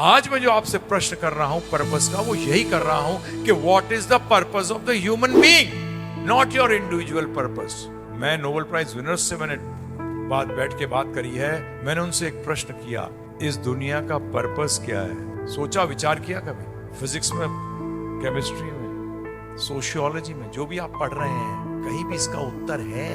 आज मैं जो आपसे प्रश्न कर रहा हूं पर्पस का, वो यही कर रहा हूं कि what is the purpose of the human being, not your individual purpose. मैं नोबेल प्राइज विनर्स से मैंने बैठ के बात करी है। मैंने उनसे एक प्रश्न किया, इस दुनिया का पर्पस क्या है? सोचा विचार किया कभी? फिजिक्स में, केमिस्ट्री में, सोशियोलॉजी में, जो भी आप पढ़ रहे हैं, कहीं भी इसका उत्तर है?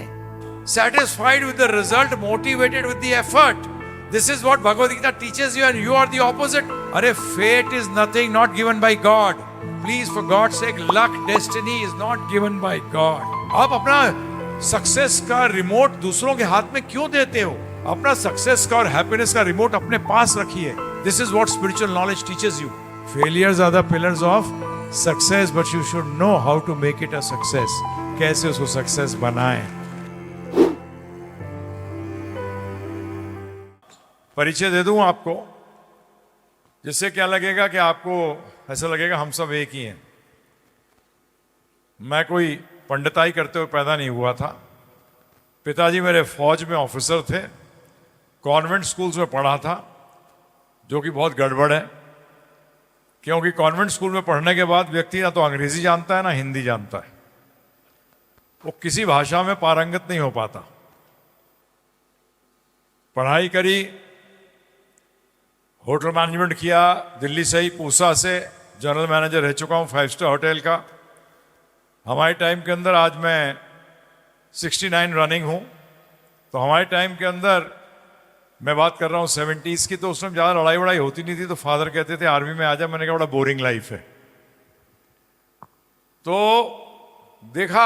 Satisfied with the result, motivated with the effort. This is what Bhagavad Gita teaches you, and you are the opposite. अरे fate is nothing not given by God. Please, for God's sake, luck, destiny is not given by God. आप अपना success का remote दूसरों के हाथ में क्यों देते हो? अपना सक्सेस का और हैप्पीनेस का रिमोट अपने पास रखिए. This is what spiritual knowledge teaches you. Failures are the pillars of success, but you should know how to make it a success. कैसे उसको सक्सेस बनाएं. परिचय दे दूं आपको, जिससे क्या लगेगा कि आपको ऐसा लगेगा हम सब एक ही हैं. मैं कोई पंडिताई करते हुए पैदा नहीं हुआ था. पिताजी मेरे फौज में ऑफिसर थे, कॉन्वेंट स्कूल्स में पढ़ा था, जो कि बहुत गड़बड़ है, क्योंकि कॉन्वेंट स्कूल में पढ़ने के बाद व्यक्ति ना तो अंग्रेजी जानता है ना हिंदी जानता है. वो किसी भाषा में पारंगत नहीं हो पाता. पढ़ाई करी, होटल मैनेजमेंट किया, दिल्ली से ही पूसा से जनरल मैनेजर रह चुका हूँ 5 स्टार होटल का. हमारे टाइम के अंदर, आज मैं 69 रनिंग हूँ, तो हमारे टाइम के अंदर मैं बात कर रहा हूँ 70s की, तो उस टाइम ज़्यादा लड़ाई वड़ाई होती नहीं थी. तो फादर कहते थे आर्मी में आ जा. मैंने कहा बड़ा बोरिंग लाइफ है. तो देखा,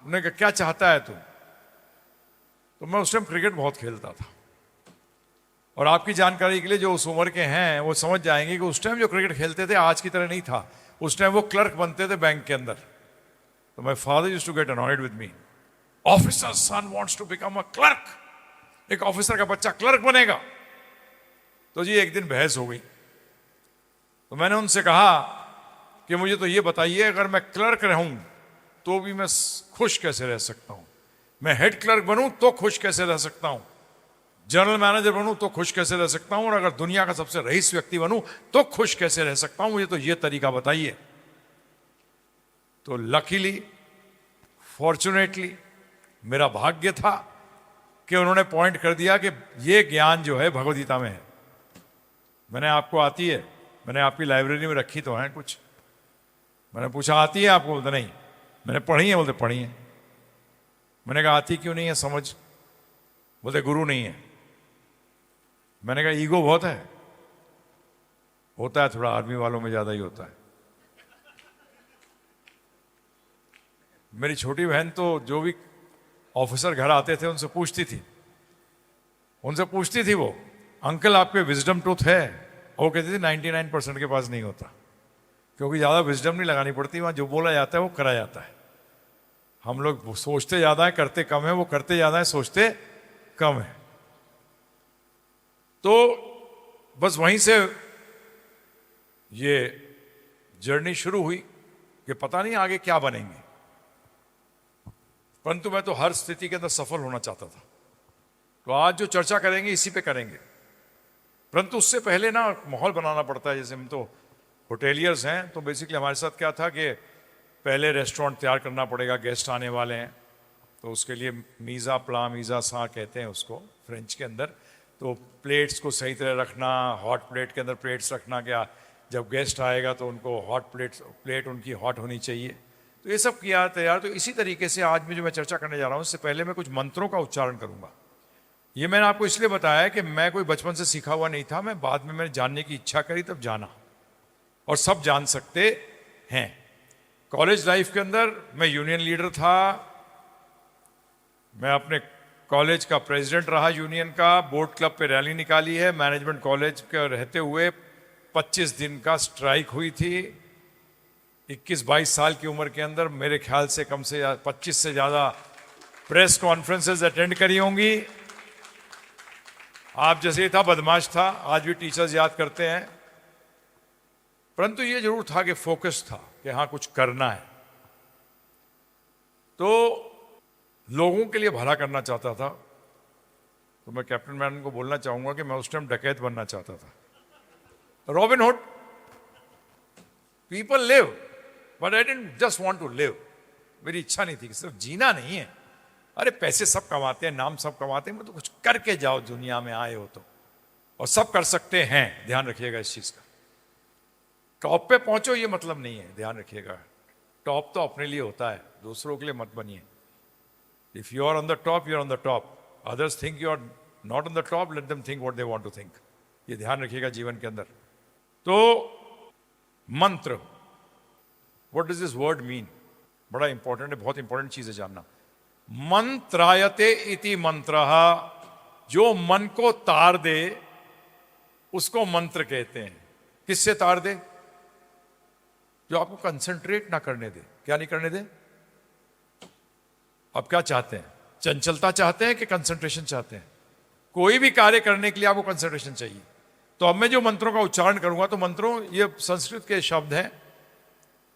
उन्होंने कहा क्या चाहता है तू? तो मैं उस टाइम क्रिकेट बहुत खेलता था. और आपकी जानकारी के लिए, जो उस उम्र के हैं वो समझ जाएंगे कि उस टाइम जो क्रिकेट खेलते थे आज की तरह नहीं था. उस टाइम वो क्लर्क बनते थे बैंक के अंदर. तो my father used to get annoyed with me. Officer son wants to become a clerk. एक ऑफिसर का बच्चा क्लर्क बनेगा. तो जी एक दिन बहस हो गई. तो मैंने उनसे कहा कि मुझे तो ये बताइए, अगर मैं क्लर्क रहूं तो भी मैं खुश कैसे रह सकता हूं? मैं हेड क्लर्क बनूं तो खुश कैसे रह सकता हूं? जनरल मैनेजर बनूं तो खुश कैसे रह सकता हूं? और अगर दुनिया का सबसे रईस व्यक्ति बनूं तो खुश कैसे रह सकता हूं? मुझे तो ये तरीका बताइए. तो लकीली, फॉर्चुनेटली, मेरा भाग्य था कि उन्होंने पॉइंट कर दिया कि ये ज्ञान जो है भगवद गीता में है. मैंने आपको आती है? मैंने आपकी लाइब्रेरी में रखी तो है कुछ. मैंने पूछा आती है आपको? बोलते नहीं. मैंने पढ़ी है? बोलते पढ़ी है. मैंने कहा आती क्यों नहीं है समझ? बोलते गुरु नहीं है. मैंने कहा ईगो बहुत है. होता है, थोड़ा आर्मी वालों में ज्यादा ही होता है. मेरी छोटी बहन तो जो भी ऑफिसर घर आते थे उनसे पूछती थी वो, अंकल आपके विजडम टूथ है? वो कहती थी 99% के पास नहीं होता, क्योंकि ज्यादा विजडम नहीं लगानी पड़ती. वहां जो बोला जाता है वो करा जाता है. हम लोग सोचते ज्यादा है, करते कम है. वो करते ज्यादा है, सोचते कम है. तो बस वहीं से ये जर्नी शुरू हुई कि पता नहीं आगे क्या बनेंगे. परंतु मैं तो हर स्थिति के अंदर सफल होना चाहता था. तो आज जो चर्चा करेंगे इसी पे करेंगे. परंतु उससे पहले ना माहौल बनाना पड़ता है. जैसे हम तो होटेलियर्स हैं, तो बेसिकली हमारे साथ क्या था कि पहले रेस्टोरेंट तैयार करना पड़ेगा, गेस्ट आने वाले हैं. तो उसके लिए मीज़ा प्ला, मीज़ा सा कहते हैं उसको फ्रेंच के अंदर. तो प्लेट्स को सही तरह रखना, हॉट प्लेट के अंदर प्लेट्स रखना, क्या जब गेस्ट आएगा तो उनको हॉट प्लेट उनकी हॉट होनी चाहिए. तो ये सब किया तैयार. तो इसी तरीके से आज में जो मैं चर्चा करने जा रहा हूँ, इससे पहले मैं कुछ मंत्रों का उच्चारण करूंगा. ये मैंने आपको इसलिए बताया कि मैं कोई बचपन से सीखा हुआ नहीं था. मैं बाद में मैंने जानने की इच्छा करी, तब जाना. और सब जान सकते हैं. कॉलेज लाइफ के अंदर मैं यूनियन लीडर था. मैं अपने कॉलेज का प्रेसिडेंट रहा यूनियन का. बोर्ड क्लब पे रैली निकाली है. मैनेजमेंट कॉलेज के रहते हुए 25 दिन का स्ट्राइक हुई थी. 21-22 साल की उम्र के अंदर मेरे ख्याल से कम से 25 से ज्यादा प्रेस कॉन्फ्रेंसेस अटेंड करी होंगी. आप जैसे था, बदमाश था. आज भी टीचर्स याद करते हैं. परंतु ये जरूर था कि फोकस था कि हाँ कुछ करना है. तो लोगों के लिए भला करना चाहता था. तो मैं कैप्टन मैडम को बोलना चाहूंगा कि मैं उस टाइम डकैत बनना चाहता था. Robin Hood, people live but I didn't just want to live. मेरी इच्छा नहीं थी कि सिर्फ जीना नहीं है। अरे पैसे सब कमाते हैं, नाम सब कमाते हैं, मतलब कुछ करके जाओ, दुनिया में आए हो तो। और सब कर सकते हैं, ध्यान रखिएगा इस चीज का। टॉप पे पहुंचो ये मतलब नहीं है, ध्यान रखिएगा। टॉप तो अपने लिए होता है, दूसरों के लिए मत बनिए। If you are on the top, you are on the top. Others think you are not on the top, let them think what they want to think. ये ध्यान रखिएगा जीवन के अंदर। तो मंत्र, what does this word mean? बड़ा important है, बहुत इंपॉर्टेंट चीज है जानना। मंत्रायते इति मंत्रः, जो मन को तार दे उसको मंत्र कहते हैं। किससे तार दे? जो आपको कंसंट्रेट ना करने दे। क्या नहीं करने दे? आप क्या चाहते हैं? चंचलता चाहते हैं कि कंसंट्रेशन चाहते हैं? कोई भी कार्य करने के लिए आपको कंसंट्रेशन चाहिए। तो अब मैं जो मंत्रों का उच्चारण करूंगा, तो मंत्रों, ये संस्कृत के शब्द हैं,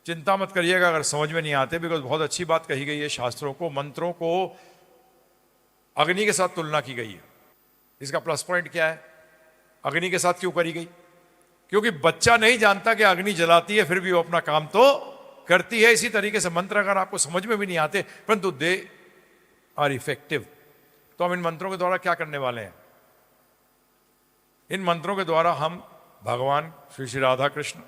चिंता मत करिएगा अगर समझ में नहीं आते, बिकॉज बहुत अच्छी बात कही गई है शास्त्रों को। मंत्रों को अग्नि के साथ तुलना की गई है। इसका प्लस पॉइंट क्या है? अग्नि के साथ क्यों करी गई? क्योंकि बच्चा नहीं जानता कि अग्नि जलाती है, फिर भी वो अपना काम तो करती है। इसी तरीके से मंत्र अगर आपको समझ में भी नहीं आते, परंतु दे आर इफेक्टिव। तो हम इन मंत्रों के द्वारा क्या करने वाले हैं? इन मंत्रों के द्वारा हम भगवान श्री श्री राधा कृष्ण,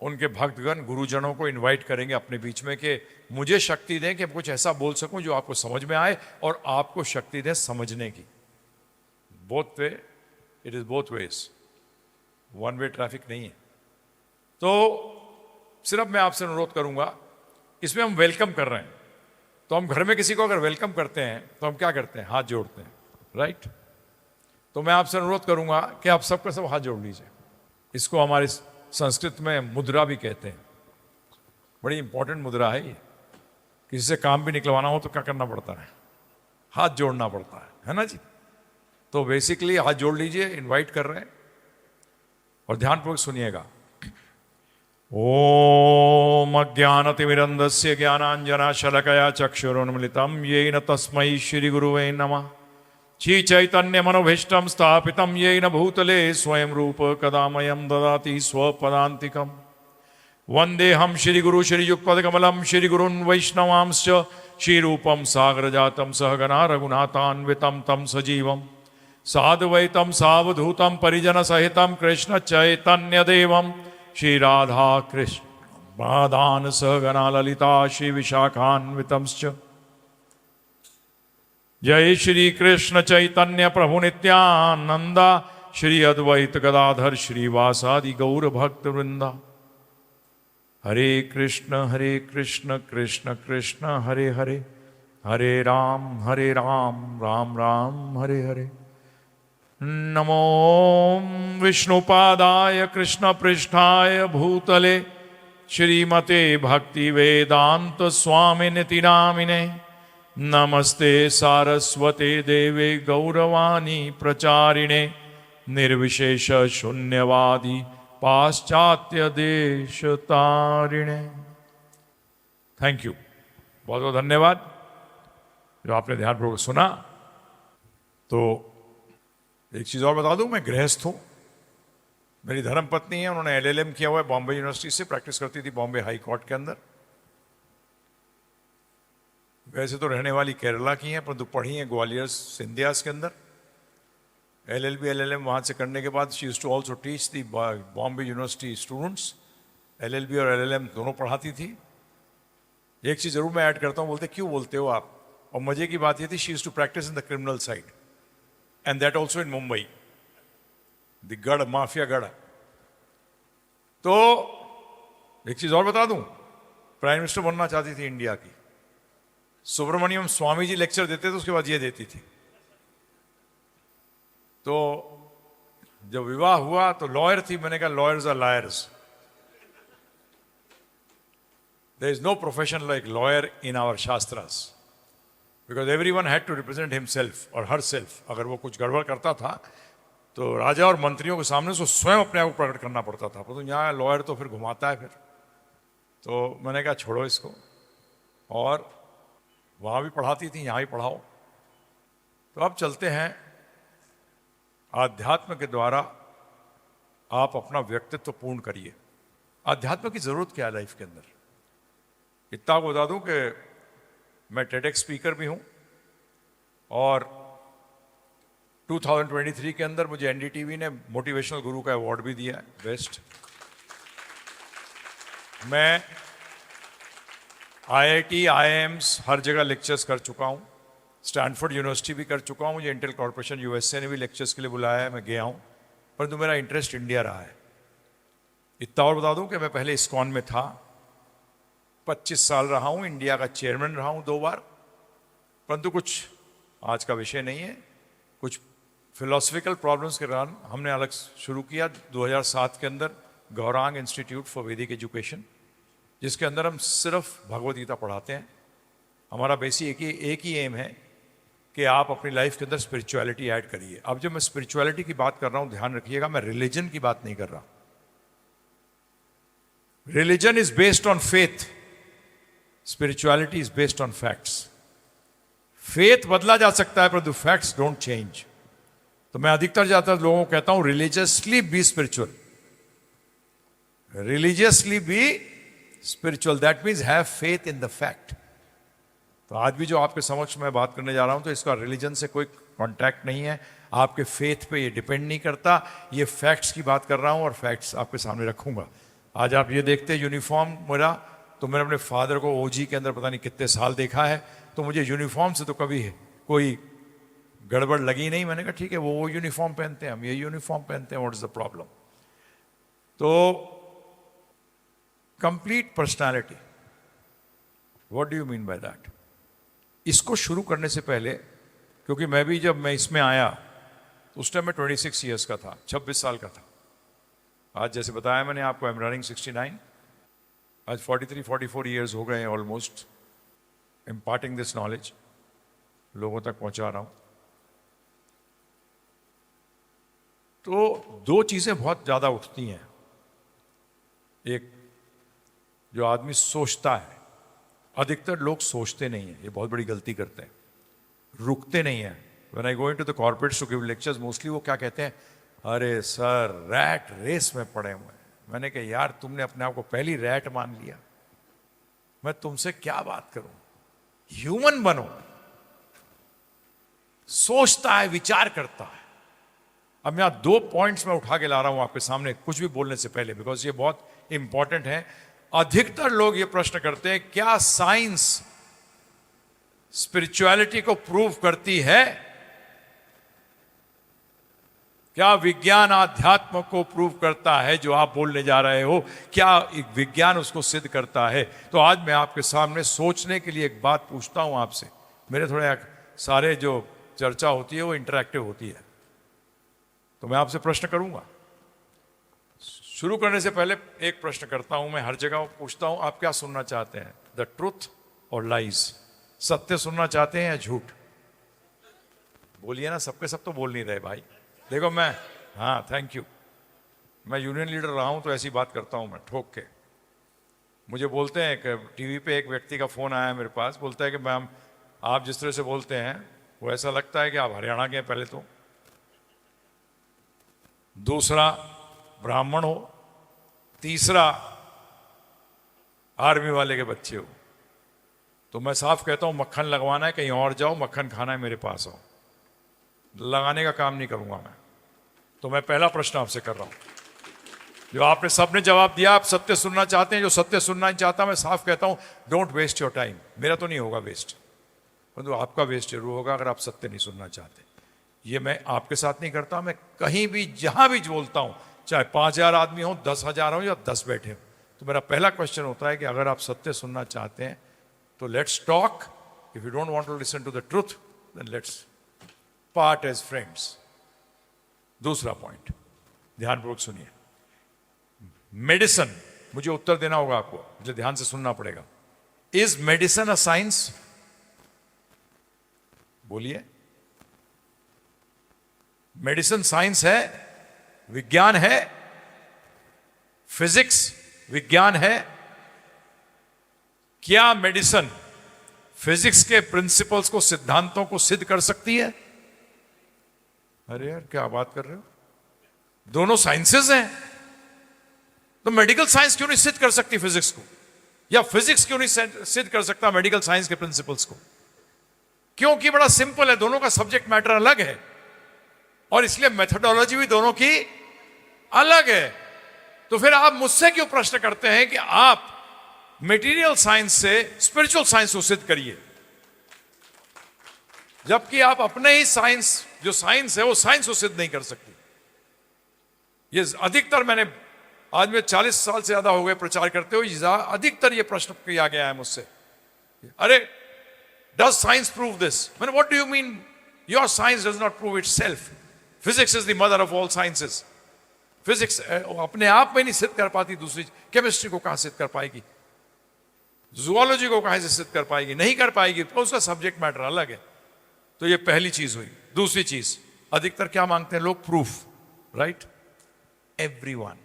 उनके भक्तगण, गुरुजनों को इनवाइट करेंगे अपने बीच में कि मुझे शक्ति दें कि मैं कुछ ऐसा बोल सकूं जो आपको समझ में आए, और आपको शक्ति दें समझने की। Both way, it is both ways, one way traffic नहीं है। तो सिर्फ मैं आपसे अनुरोध करूंगा, इसमें हम वेलकम कर रहे हैं। तो हम घर में किसी को अगर वेलकम करते हैं तो हम क्या करते हैं? हाथ जोड़ते हैं, राइट? तो मैं आपसे अनुरोध करूंगा कि आप सबका सब हाथ जोड़ लीजिए। इसको हमारे संस्कृत में मुद्रा भी कहते हैं। बड़ी इंपॉर्टेंट मुद्रा है ये। किसी से काम भी निकलवाना हो तो क्या करना पड़ता है? हाथ जोड़ना पड़ता है ना जी? तो बेसिकली हाथ जोड़ लीजिए, इनवाइट कर रहे हैं, और ध्यानपूर्वक सुनिएगा। ओम अज्ञानतिमिरन्धस्य ज्ञानाञ्जनशलाकया चक्षुरुन्मिलितं येन तस्मै श्रीगुरुवे नमः। श्री चैतन्य मनोभीष्टं स्थापितं येन भूतले स्वयं रूप कदा मह्यं ददाति स्वपदान्तिकम्। वन्देऽहं श्रीगुरु श्रीयुक्तपदकमलं श्रीगुरून् वैष्णवांश्च श्रीरूपं सागरजातं सहगणा रघुनाथान्वितं तं सजीवं साद्वैतं सावधूतं परिजनसहितं कृष्ण चैतन्यदेवं श्रीराधा कृष्ण पादान् सहगणा ललिता श्रीविशाखान्वितंश्च। जय श्री कृष्ण चैतन्य प्रभु नित्यानंदा श्री अद्वैत गदाधर श्रीवासादि गौर भक्त वृंदा। हरे कृष्ण कृष्ण कृष्ण हरे हरे, हरे राम राम राम हरे हरे। नमो विष्णुपादाय कृष्ण पृष्ठाय भूतले श्रीमते भक्ति वेदांत स्वामिनिति नामिने। नमस्ते सारस्वते देवे गौरवाणी प्रचारिणे निर्विशेष शून्यवादी पाश्चात्य देश तारिणे। थैंक यू, बहुत बहुत धन्यवाद जो आपने ध्यानपूर्वक सुना। तो एक चीज और बता दूं, मैं गृहस्थ हूं। मेरी धर्मपत्नी है, उन्होंने LLM किया हुआ है बॉम्बे यूनिवर्सिटी से, प्रैक्टिस करती थी बॉम्बे हाई कोर्ट के अंदर। वैसे तो रहने वाली केरला की हैं, परंतु पढ़ी हैं ग्वालियर सिंधियास के अंदर। LLB LLM वहाँ से करने के बाद she used to also teach the Bombay university students. LLB और LLM दोनों पढ़ाती थी। एक चीज़ जरूर मैं ऐड करता हूँ, बोलते क्यों बोलते हो आप? और मजे की बात ये थी, she used to practice in the criminal side and that also in Mumbai, the गढ़, माफिया गढ़। तो एक चीज़ और बता दूं, प्राइम मिनिस्टर बनना चाहती थी इंडिया की। सुब्रमण्यम स्वामी जी लेक्चर देते थे, उसके बाद ये देती थी। तो जब विवाह हुआ तो लॉयर थी, मैंने कहा lawyers are liars. There is no profession like lawyer in our shastras, because everyone had to represent himself और हर सेल्फ। अगर वो कुछ गड़बड़ करता था तो राजा और मंत्रियों के सामने उसको स्वयं अपने आप को प्रकट करना पड़ता था। तो यहाँ लॉयर तो फिर घुमाता है फिर। तो मैंने कहा छोड़ो इसको, और वहाँ भी पढ़ाती थी, यहाँ भी पढ़ाओ। तो अब चलते हैं आध्यात्म के द्वारा आप अपना व्यक्तित्व पूर्ण करिए। अध्यात्म की जरूरत क्या है लाइफ के अंदर? इतना आपको बता दूं कि मैं टेडेक्स स्पीकर भी हूं और 2023 के अंदर मुझे एनडीटीवी ने मोटिवेशनल गुरु का अवार्ड भी दिया है, बेस्ट। मैं आईआईटी, आईआईएम्स हर जगह लेक्चर्स कर चुका हूं, स्टैनफोर्ड यूनिवर्सिटी भी कर चुका हूं, मुझे इंटेल कॉर्पोरेशन यूएसए ने भी लेक्चर्स के लिए बुलाया है, मैं गया हूं, परंतु मेरा इंटरेस्ट इंडिया रहा है। इतना और बता दूं कि मैं पहले इस्कॉन में था, 25 साल रहा हूं, इंडिया का चेयरमैन रहा हूं 2 बार, परंतु कुछ आज का विषय नहीं है, कुछ फिलोसफिकल प्रॉब्लम्स के कारण हमने अलग शुरू किया 2007 के अंदर गौरांग इंस्टीट्यूट फॉर वैदिक एजुकेशन, जिसके अंदर हम सिर्फ भगवद गीता पढ़ाते हैं। हमारा बेसिक एक ही एम है कि आप अपनी लाइफ के अंदर स्पिरिचुअलिटी ऐड करिए। अब जब मैं स्पिरिचुअलिटी की बात कर रहा हूं, ध्यान रखिएगा, मैं रिलीजन की बात नहीं कर रहा। Religion is based on faith, spirituality is based on facts. Faith बदला जा सकता है परंतु फैक्ट्स डोंट चेंज। तो मैं अधिकतर ज्यादातर लोगों को कहता हूं religiously B spiritual, religiously B spiritual, that means have faith in the fact. तो आज भी जो आपके समक्ष मैं बात करने जा रहा हूं, तो इसका रिलीजन से कोई कॉन्टैक्ट नहीं है, आपके फेथ पे ये डिपेंड नहीं करता, ये फैक्ट्स की बात कर रहा हूं और फैक्ट्स आपके सामने रखूंगा। आज आप ये देखते हैं यूनिफॉर्म मेरा, तो मैंने अपने फादर को ओजी के अंदर पता नहीं कितने साल देखा है, तो मुझे यूनिफॉर्म से तो कभी कोई गड़बड़ लगी नहीं। मैंने कहा ठीक है, वो यूनिफॉर्म पहनते हैं, हम ये यूनिफॉर्म पहनते हैं, व्हाट इज द प्रॉब्लम? तो complete personality, what do you mean by that? इसको शुरू करने से पहले, क्योंकि जब मैं इसमें आया तो उस टाइम मैं 26 ईयर्स का था, 26 साल का था। आज जैसे बताया मैंने आपको, आई एम रनिंग 69, आज 43-44 ईयर्स हो गए ऑलमोस्ट इम्पार्टिंग दिस नॉलेज, लोगों तक पहुंचा रहा हूं। तो 2 चीजें बहुत ज्यादा उठती हैं। एक, जो आदमी सोचता है, अधिकतर लोग सोचते नहीं है, ये बहुत बड़ी गलती करते हैं, रुकते नहीं है। When I go into the corporates to give lectures, mostly वो क्या कहते हैं, अरे सर रैट रेस में पड़े हुए हैं। मैंने कहा यार, तुमने अपने आप को पहली रैट मान लिया, मैं तुमसे क्या बात करूं? ह्यूमन बनो, सोचता है, विचार करता है। अब यहां 2 पॉइंट्स में उठा के ला रहा हूं आपके सामने कुछ भी बोलने से पहले, बिकॉज ये बहुत इंपॉर्टेंट है। अधिकतर लोग ये प्रश्न करते हैं, क्या साइंस स्पिरिचुअलिटी को प्रूव करती है? क्या विज्ञान आध्यात्म को प्रूव करता है? जो आप बोलने जा रहे हो, क्या विज्ञान उसको सिद्ध करता है? तो आज मैं आपके सामने सोचने के लिए एक बात पूछता हूं आपसे। मेरे थोड़े सारे जो चर्चा होती है वो इंटरैक्टिव होती है, तो मैं आपसे प्रश्न करूंगा। शुरू करने से पहले एक प्रश्न करता हूं, मैं हर जगह पूछता हूं, आप क्या सुनना चाहते हैं, द ट्रूथ और लाइज? सत्य सुनना चाहते हैं या झूठ? बोलिए ना, सबके सब तो बोल नहीं रहे भाई। देखो मैं, हाँ थैंक यू, मैं यूनियन लीडर रहा हूं तो ऐसी बात करता हूं मैं ठोक के। मुझे बोलते हैं कि टीवी पे एक व्यक्ति का फोन आया मेरे पास, बोलता है कि मैम आप जिस तरह से बोलते हैं वो ऐसा लगता है कि आप हरियाणा के हैं पहले तो, दूसरा ब्राह्मण हो, तीसरा आर्मी वाले के बच्चे हो। तो मैं साफ कहता हूं, मक्खन लगवाना है कहीं और जाओ, मक्खन खाना है मेरे पास आओ, लगाने का काम नहीं करूंगा मैं। तो मैं पहला प्रश्न आपसे कर रहा हूं, जो आपने सबने जवाब दिया, आप सत्य सुनना चाहते हैं। जो सत्य सुनना नहीं चाहता, मैं साफ कहता हूं, डोंट वेस्ट योर टाइम। मेरा तो नहीं होगा वेस्ट, परंतु आपका वेस्ट जरूर होगा अगर आप सत्य नहीं सुनना चाहते। ये मैं आपके साथ नहीं करता, मैं कहीं भी जहां भी बोलता हूं, चाहे 5000 आदमी हो, 10,000 हो या 10 बैठे हो, तो मेरा पहला क्वेश्चन होता है कि अगर आप सत्य सुनना चाहते हैं तो let's talk, if you don't want to listen to the truth then let's part as friends. दूसरा पॉइंट, ध्यानपूर्वक सुनिए। मेडिसिन, मुझे उत्तर देना होगा आपको, मुझे ध्यान से सुनना पड़ेगा। Is medicine a science? बोलिए, मेडिसिन साइंस है, विज्ञान है, फिजिक्स विज्ञान है? क्या मेडिसिन फिजिक्स के प्रिंसिपल्स को, सिद्धांतों को सिद्ध कर सकती है? अरे यार क्या बात कर रहे हो? दोनों साइंसेस हैं, तो मेडिकल साइंस क्यों नहीं सिद्ध कर सकती फिजिक्स को, या फिजिक्स क्यों नहीं सिद्ध कर सकता मेडिकल साइंस के प्रिंसिपल्स को? क्योंकि बड़ा सिंपल है, दोनों का सब्जेक्ट मैटर अलग है और इसलिए मेथोडोलॉजी भी दोनों की अलग है। तो फिर आप मुझसे क्यों प्रश्न करते हैं कि आप मटेरियल साइंस से स्पिरिचुअल साइंस को सिद्ध करिए, जबकि आप अपने ही साइंस, जो साइंस है वो साइंस को सिद्ध नहीं कर सकती। ये अधिकतर मैंने, आज में 40 साल से ज्यादा हो गए प्रचार करते हुए, अधिकतर ये प्रश्न किया गया है मुझसे, अरे डज साइंस प्रूव दिस? मैंने, what do you mean your science does not prove itself? Physics is the mother of all sciences. Physics अपने आप में नहीं सिद्ध कर पाती, दूसरी केमिस्ट्री को कहां सिद्ध कर पाएगी, जूलॉजी को कहां से सिद्ध कर पाएगी? नहीं कर पाएगी, तो उसका सब्जेक्ट मैटर अलग है। तो ये पहली चीज हुई। दूसरी चीज, अधिकतर क्या मांगते हैं लोग? Proof, right? एवरीवन।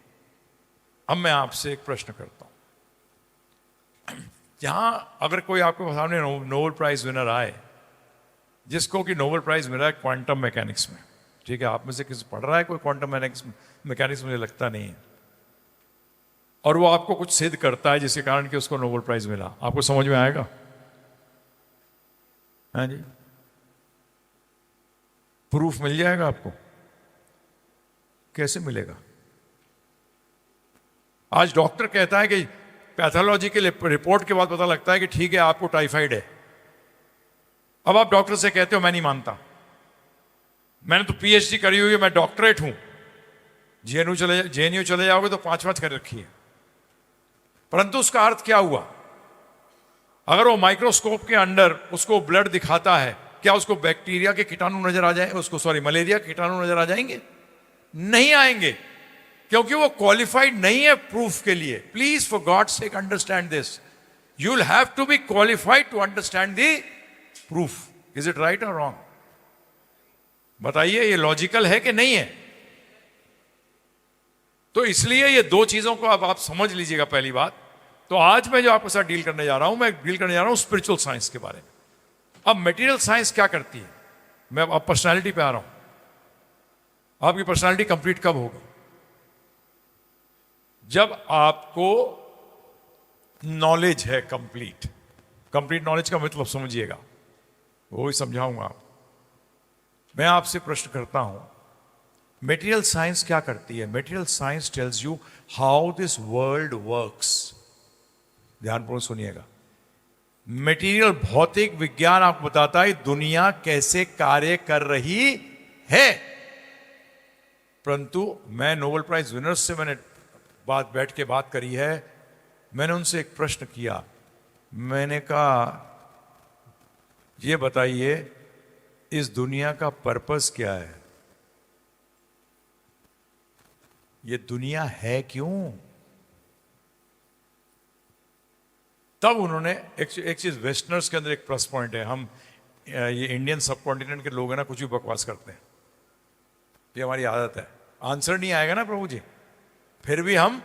अब मैं आपसे एक प्रश्न करता हूं, यहां अगर कोई आपके सामने नोबेल प्राइज विनर आए, जिसको कि नोबेल प्राइज मिला है क्वांटम मैकेनिक्स में, ठीक है, आप में से किसी पढ़ रहा है कोई क्वांटम मैकेनिक्स? मुझे लगता नहीं है। और वो आपको कुछ सिद्ध करता है जिसके कारण कि उसको नोबेल प्राइज मिला, आपको समझ में आएगा? हाँ जी, प्रूफ मिल जाएगा आपको? कैसे मिलेगा? आज डॉक्टर कहता है कि पैथोलॉजी के रिपोर्ट के बाद पता लगता है कि ठीक है आपको टाइफाइड है। अब आप डॉक्टर से कहते हो मैं नहीं मानता, मैंने तो पीएचडी करी हुई है, मैं डॉक्टरेट हूं। जेएनयू चले जाओगे तो 5 कर रखी है। परंतु उसका अर्थ क्या हुआ? अगर वो माइक्रोस्कोप के अंदर उसको ब्लड दिखाता है, क्या उसको बैक्टीरिया के कीटाणु नजर आ जाए, उसको सॉरी मलेरिया के कीटाणु नजर आ जाएंगे? नहीं आएंगे, क्योंकि वो क्वालिफाइड नहीं है प्रूफ के लिए। Please for God sake understand this, you will have to be qualified to understand the proof. Is it right और रॉन्ग? बताइए, ये लॉजिकल है कि नहीं है? तो इसलिए ये दो चीजों को अब आप समझ लीजिएगा। पहली बात तो आज मैं जो आपके साथ डील करने जा रहा हूं, मैं डील करने जा रहा हूं स्पिरिचुअल साइंस के बारे में। अब मटेरियल साइंस क्या करती है, मैं अब पर्सनालिटी पे आ रहा हूं। आपकी पर्सनालिटी कंप्लीट कब होगी? जब आपको नॉलेज है कंप्लीट। कंप्लीट नॉलेज का मतलब समझिएगा, वो ही समझाऊंगा आप। मैं आपसे प्रश्न करता हूं, मटेरियल साइंस क्या करती है? Material science tells you how this world works. ध्यानपूर्वक सुनिएगा। मटेरियल भौतिक विज्ञान आपको बताता है दुनिया कैसे कार्य कर रही है। परंतु मैं नोबेल प्राइज विनर्स से मैंने बैठ के बात करी है। मैंने उनसे एक प्रश्न किया, मैंने कहा ये बताइए इस दुनिया का पर्पस क्या है? ये दुनिया है क्यों? तब उन्होंने एक चीज, वेस्टर्नर्स के अंदर एक प्लस पॉइंट है, हम ये इंडियन सब कॉन्टिनेंट के लोग हैं ना, कुछ भी बकवास करते हैं, ये हमारी आदत है। आंसर नहीं आएगा ना प्रभु जी, फिर भी हम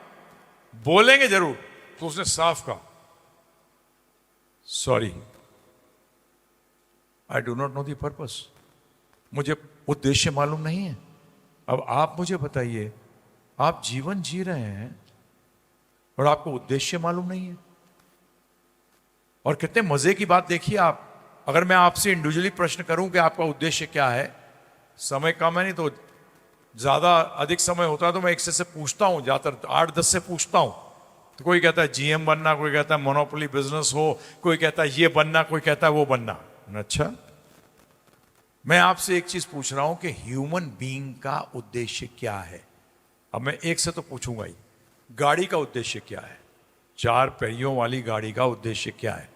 बोलेंगे जरूर। तो उसने साफ कहा, sorry I do not know the purpose, मुझे उद्देश्य मालूम नहीं है। अब आप मुझे बताइए, आप जीवन जी रहे हैं और आपको उद्देश्य मालूम नहीं है। और कितने मजे की बात देखिए आप, अगर मैं आपसे इंडिविजुअली प्रश्न करूं कि आपका उद्देश्य क्या है, समय कम है, नहीं तो ज्यादा अधिक समय होता है तो मैं एक से पूछता हूं, ज्यादातर 8-10 से पूछता हूं। तो कोई कहता है जीएम बनना, कोई कहता है मोनोपोली बिजनेस हो, कोई कहता है ये बनना, कोई कहता है वो बनना। अच्छा, मैं आपसे एक चीज पूछ रहा हूं कि ह्यूमन बीइंग का उद्देश्य क्या है? अब मैं एक से तो पूछूंगा ही, गाड़ी का उद्देश्य क्या है? 4 पहियों वाली गाड़ी का उद्देश्य क्या है?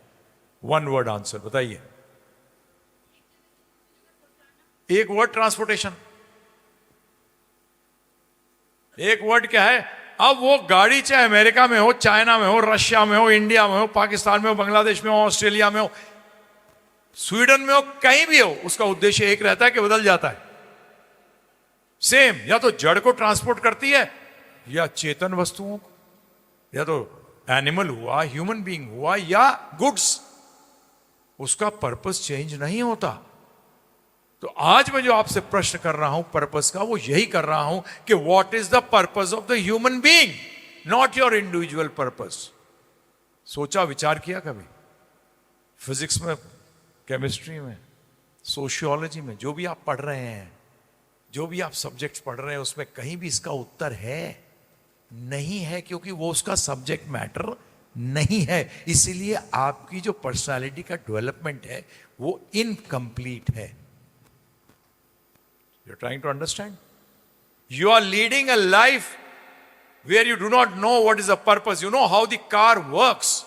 1 वर्ड आंसर बताइए। एक वर्ड ट्रांसपोर्टेशन। एक वर्ड क्या है? अब वो गाड़ी चाहे अमेरिका में हो, चाइना में हो, रशिया में हो, इंडिया में हो, पाकिस्तान में हो, बांग्लादेश में हो, ऑस्ट्रेलिया में हो, स्वीडन में हो, कहीं भी हो, उसका उद्देश्य एक रहता है कि बदल जाता है सेम। या तो जड़ को ट्रांसपोर्ट करती है, या चेतन वस्तुओं को, या तो एनिमल हुआ, ह्यूमन बीइंग हुआ, या गुड्स। उसका पर्पस चेंज नहीं होता। तो आज मैं जो आपसे प्रश्न कर रहा हूं पर्पस का, वो यही कर रहा हूं कि what is the purpose of the human being, not your individual purpose. सोचा विचार किया कभी? फिजिक्स में, केमिस्ट्री में, सोशियोलॉजी में, जो भी आप पढ़ रहे हैं, जो भी आप सब्जेक्ट्स पढ़ रहे हैं, उसमें कहीं भी इसका उत्तर है? नहीं है, क्योंकि वो उसका सब्जेक्ट मैटर नहीं है। इसीलिए आपकी जो पर्सनालिटी का डेवलपमेंट है वो इनकम्प्लीट है। You are trying to understand? You are leading a life where you do not know what is the purpose. You know how the car works,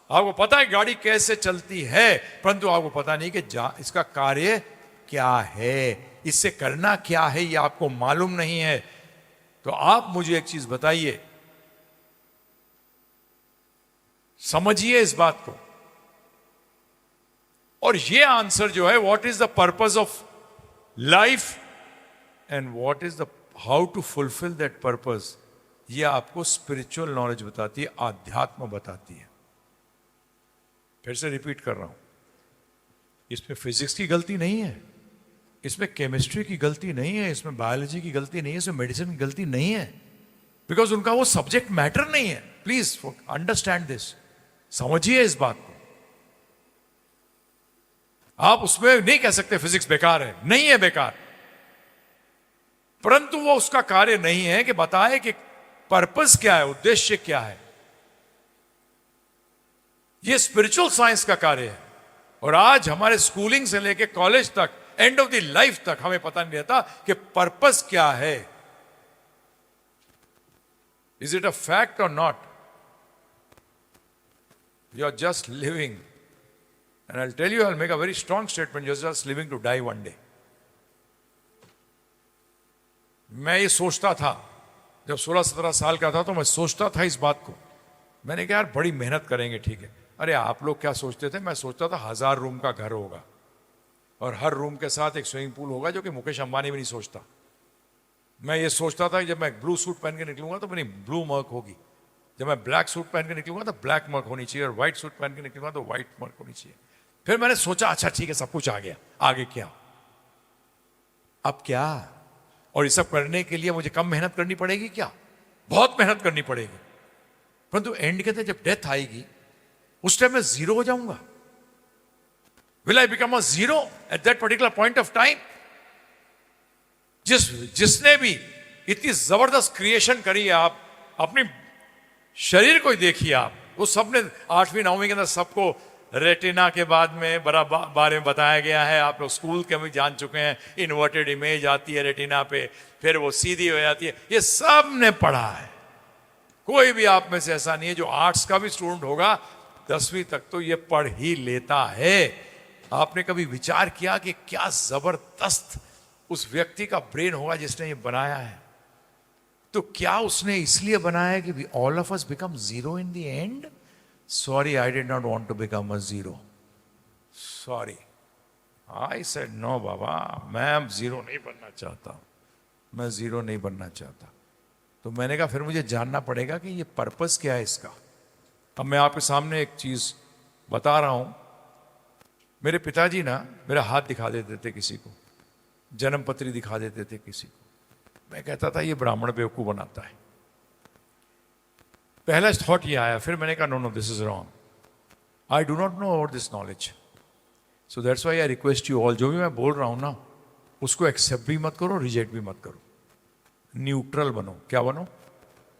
आपको पता है गाड़ी कैसे चलती है, परंतु आपको पता नहीं कि इसका कार्य क्या है, इससे करना क्या है, ये आपको मालूम नहीं है। तो आप मुझे एक चीज बताइए, समझिए इस बात को, और ये आंसर जो है, what is the purpose of life and what is the how to fulfil that purpose, ये आपको स्पिरिचुअल नॉलेज बताती है, आध्यात्म बताती है। फिर से रिपीट कर रहा हूं, इसमें फिजिक्स की गलती नहीं है, इसमें केमिस्ट्री की गलती नहीं है, इसमें बायोलॉजी की गलती नहीं है, इसमें मेडिसिन की गलती नहीं है, बिकॉज उनका वो सब्जेक्ट मैटर नहीं है। प्लीज अंडरस्टैंड दिस, समझिए इस बात को। आप उसमें नहीं कह सकते फिजिक्स बेकार है, नहीं है बेकार, परंतु वो उसका कार्य नहीं है कि बताए कि पर्पस क्या है, उद्देश्य क्या है। ये स्पिरिचुअल साइंस का कार्य है। और आज हमारे स्कूलिंग से लेके कॉलेज तक, एंड ऑफ द लाइफ तक, हमें पता नहीं रहता कि पर्पस क्या है। इज इट अ फैक्ट और not? You are just living, and I will tell you, I will make a very strong statement, you are just living to die one day. मैं ये सोचता था जब 16-17 साल का था, तो मैं सोचता था इस बात को। मैंने कहा यार बड़ी मेहनत करेंगे, ठीक है। अरे आप लोग क्या सोचते थे? मैं सोचता था 1000 रूम का घर होगा और हर रूम के साथ एक स्विमिंग पूल होगा, जो कि मुकेश अंबानी भी नहीं सोचता। मैं ये सोचता था कि जब मैं ब्लू सूट पहन के निकलूंगा तो मेरी ब्लू मर्क होगी, जब मैं ब्लैक सूट पहन के निकलूंगा तो ब्लैक मर्क होनी चाहिए, और व्हाइट सूट पहन के निकलूंगा तो व्हाइट मर्क होनी चाहिए। फिर मैंने सोचा अच्छा ठीक है, सब कुछ आ गया, आगे क्या? अब क्या? और ये सब करने के लिए मुझे कम मेहनत करनी पड़ेगी क्या? बहुत मेहनत करनी पड़ेगी। परंतु एंड के जब डेथ आएगी, उस टाइम मैं जीरो हो जाऊंगा। Will I become a zero at that particular point of time? जिसने भी इतनी जबरदस्त क्रिएशन करी है, आप अपनी शरीर को ही देखिए, आप वो सबने 8वीं 9वीं के अंदर सबको रेटिना के बाद में बारे में बताया गया है। आप लोग स्कूल के भी जान चुके हैं, इन्वर्टेड इमेज आती है रेटिना पे, फिर वो सीधी हो जाती है, ये सब ने पढ़ा है। कोई भी आप में से ऐसा नहीं है जो आर्ट्स का भी स्टूडेंट होगा, 10वीं तक तो ये पढ़ ही लेता है। आपने कभी विचार किया कि क्या जबरदस्त उस व्यक्ति का ब्रेन होगा जिसने ये बनाया है? तो क्या उसने इसलिए बनाया है कि all of us become zero in the end? Sorry, I did not want to become a zero, sorry, I said no बाबा, मैं अब जीरो नहीं बनना चाहता, मैं जीरो नहीं बनना चाहता। तो मैंने कहा फिर मुझे जानना पड़ेगा कि ये पर्पस क्या है इसका। अब मैं आपके सामने एक चीज बता रहा हूं। मेरे पिताजी ना मेरा हाथ दिखा देते थे किसी को, जन्म पत्री दिखा देते थे किसी को। मैं कहता था ये ब्राह्मण बेवकूफ बनाता है। पहला थॉट ये आया, फिर मैंने कहा no no, this is wrong, I do not know about this knowledge, so that's why I request you all, जो भी मैं बोल रहा हूं ना, उसको एक्सेप्ट भी मत करो, रिजेक्ट भी मत करो, न्यूट्रल बनो। क्या बनो?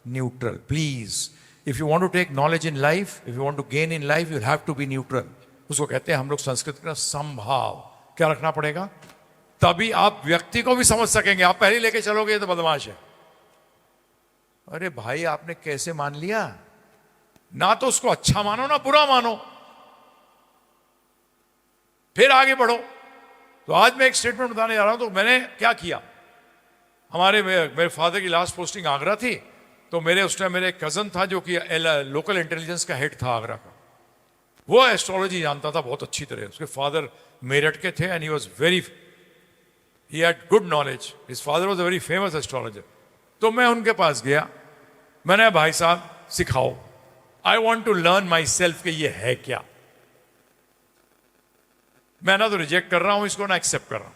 Neutral, please. If you want to take knowledge in life, if you want to gain in life, you have to be neutral. उसको कहते हैं हम लोग संस्कृत का समभाव। क्या रखना पड़ेगा? तभी आप व्यक्ति को भी समझ सकेंगे। आप पहले लेके चलोगे ये तो बदमाश है। अरे भाई, आपने कैसे मान लिया? ना तो उसको अच्छा मानो ना बुरा मानो, फिर आगे बढ़ो। तो आज मैं एक स्टेटमेंट बताने जा रहा हूं। तो मैंने क्या किया, मेरे फादर की लास्ट पोस्टिंग आगरा थी, तो मेरे उस टाइम मेरे कजन था जो कि लोकल इंटेलिजेंस का हेड था आगरा का। वो एस्ट्रोलॉजी जानता था बहुत अच्छी तरह। उसके फादर मेरठ के थे and he was very, he had good knowledge. His father was a very famous astrologer. तो मैं उनके पास गया, मैंने भाई साहब सिखाओ, I want to learn my self कि ये है क्या। मैं ना तो रिजेक्ट कर रहा हूं इसको, ना एक्सेप्ट कर रहा हूं।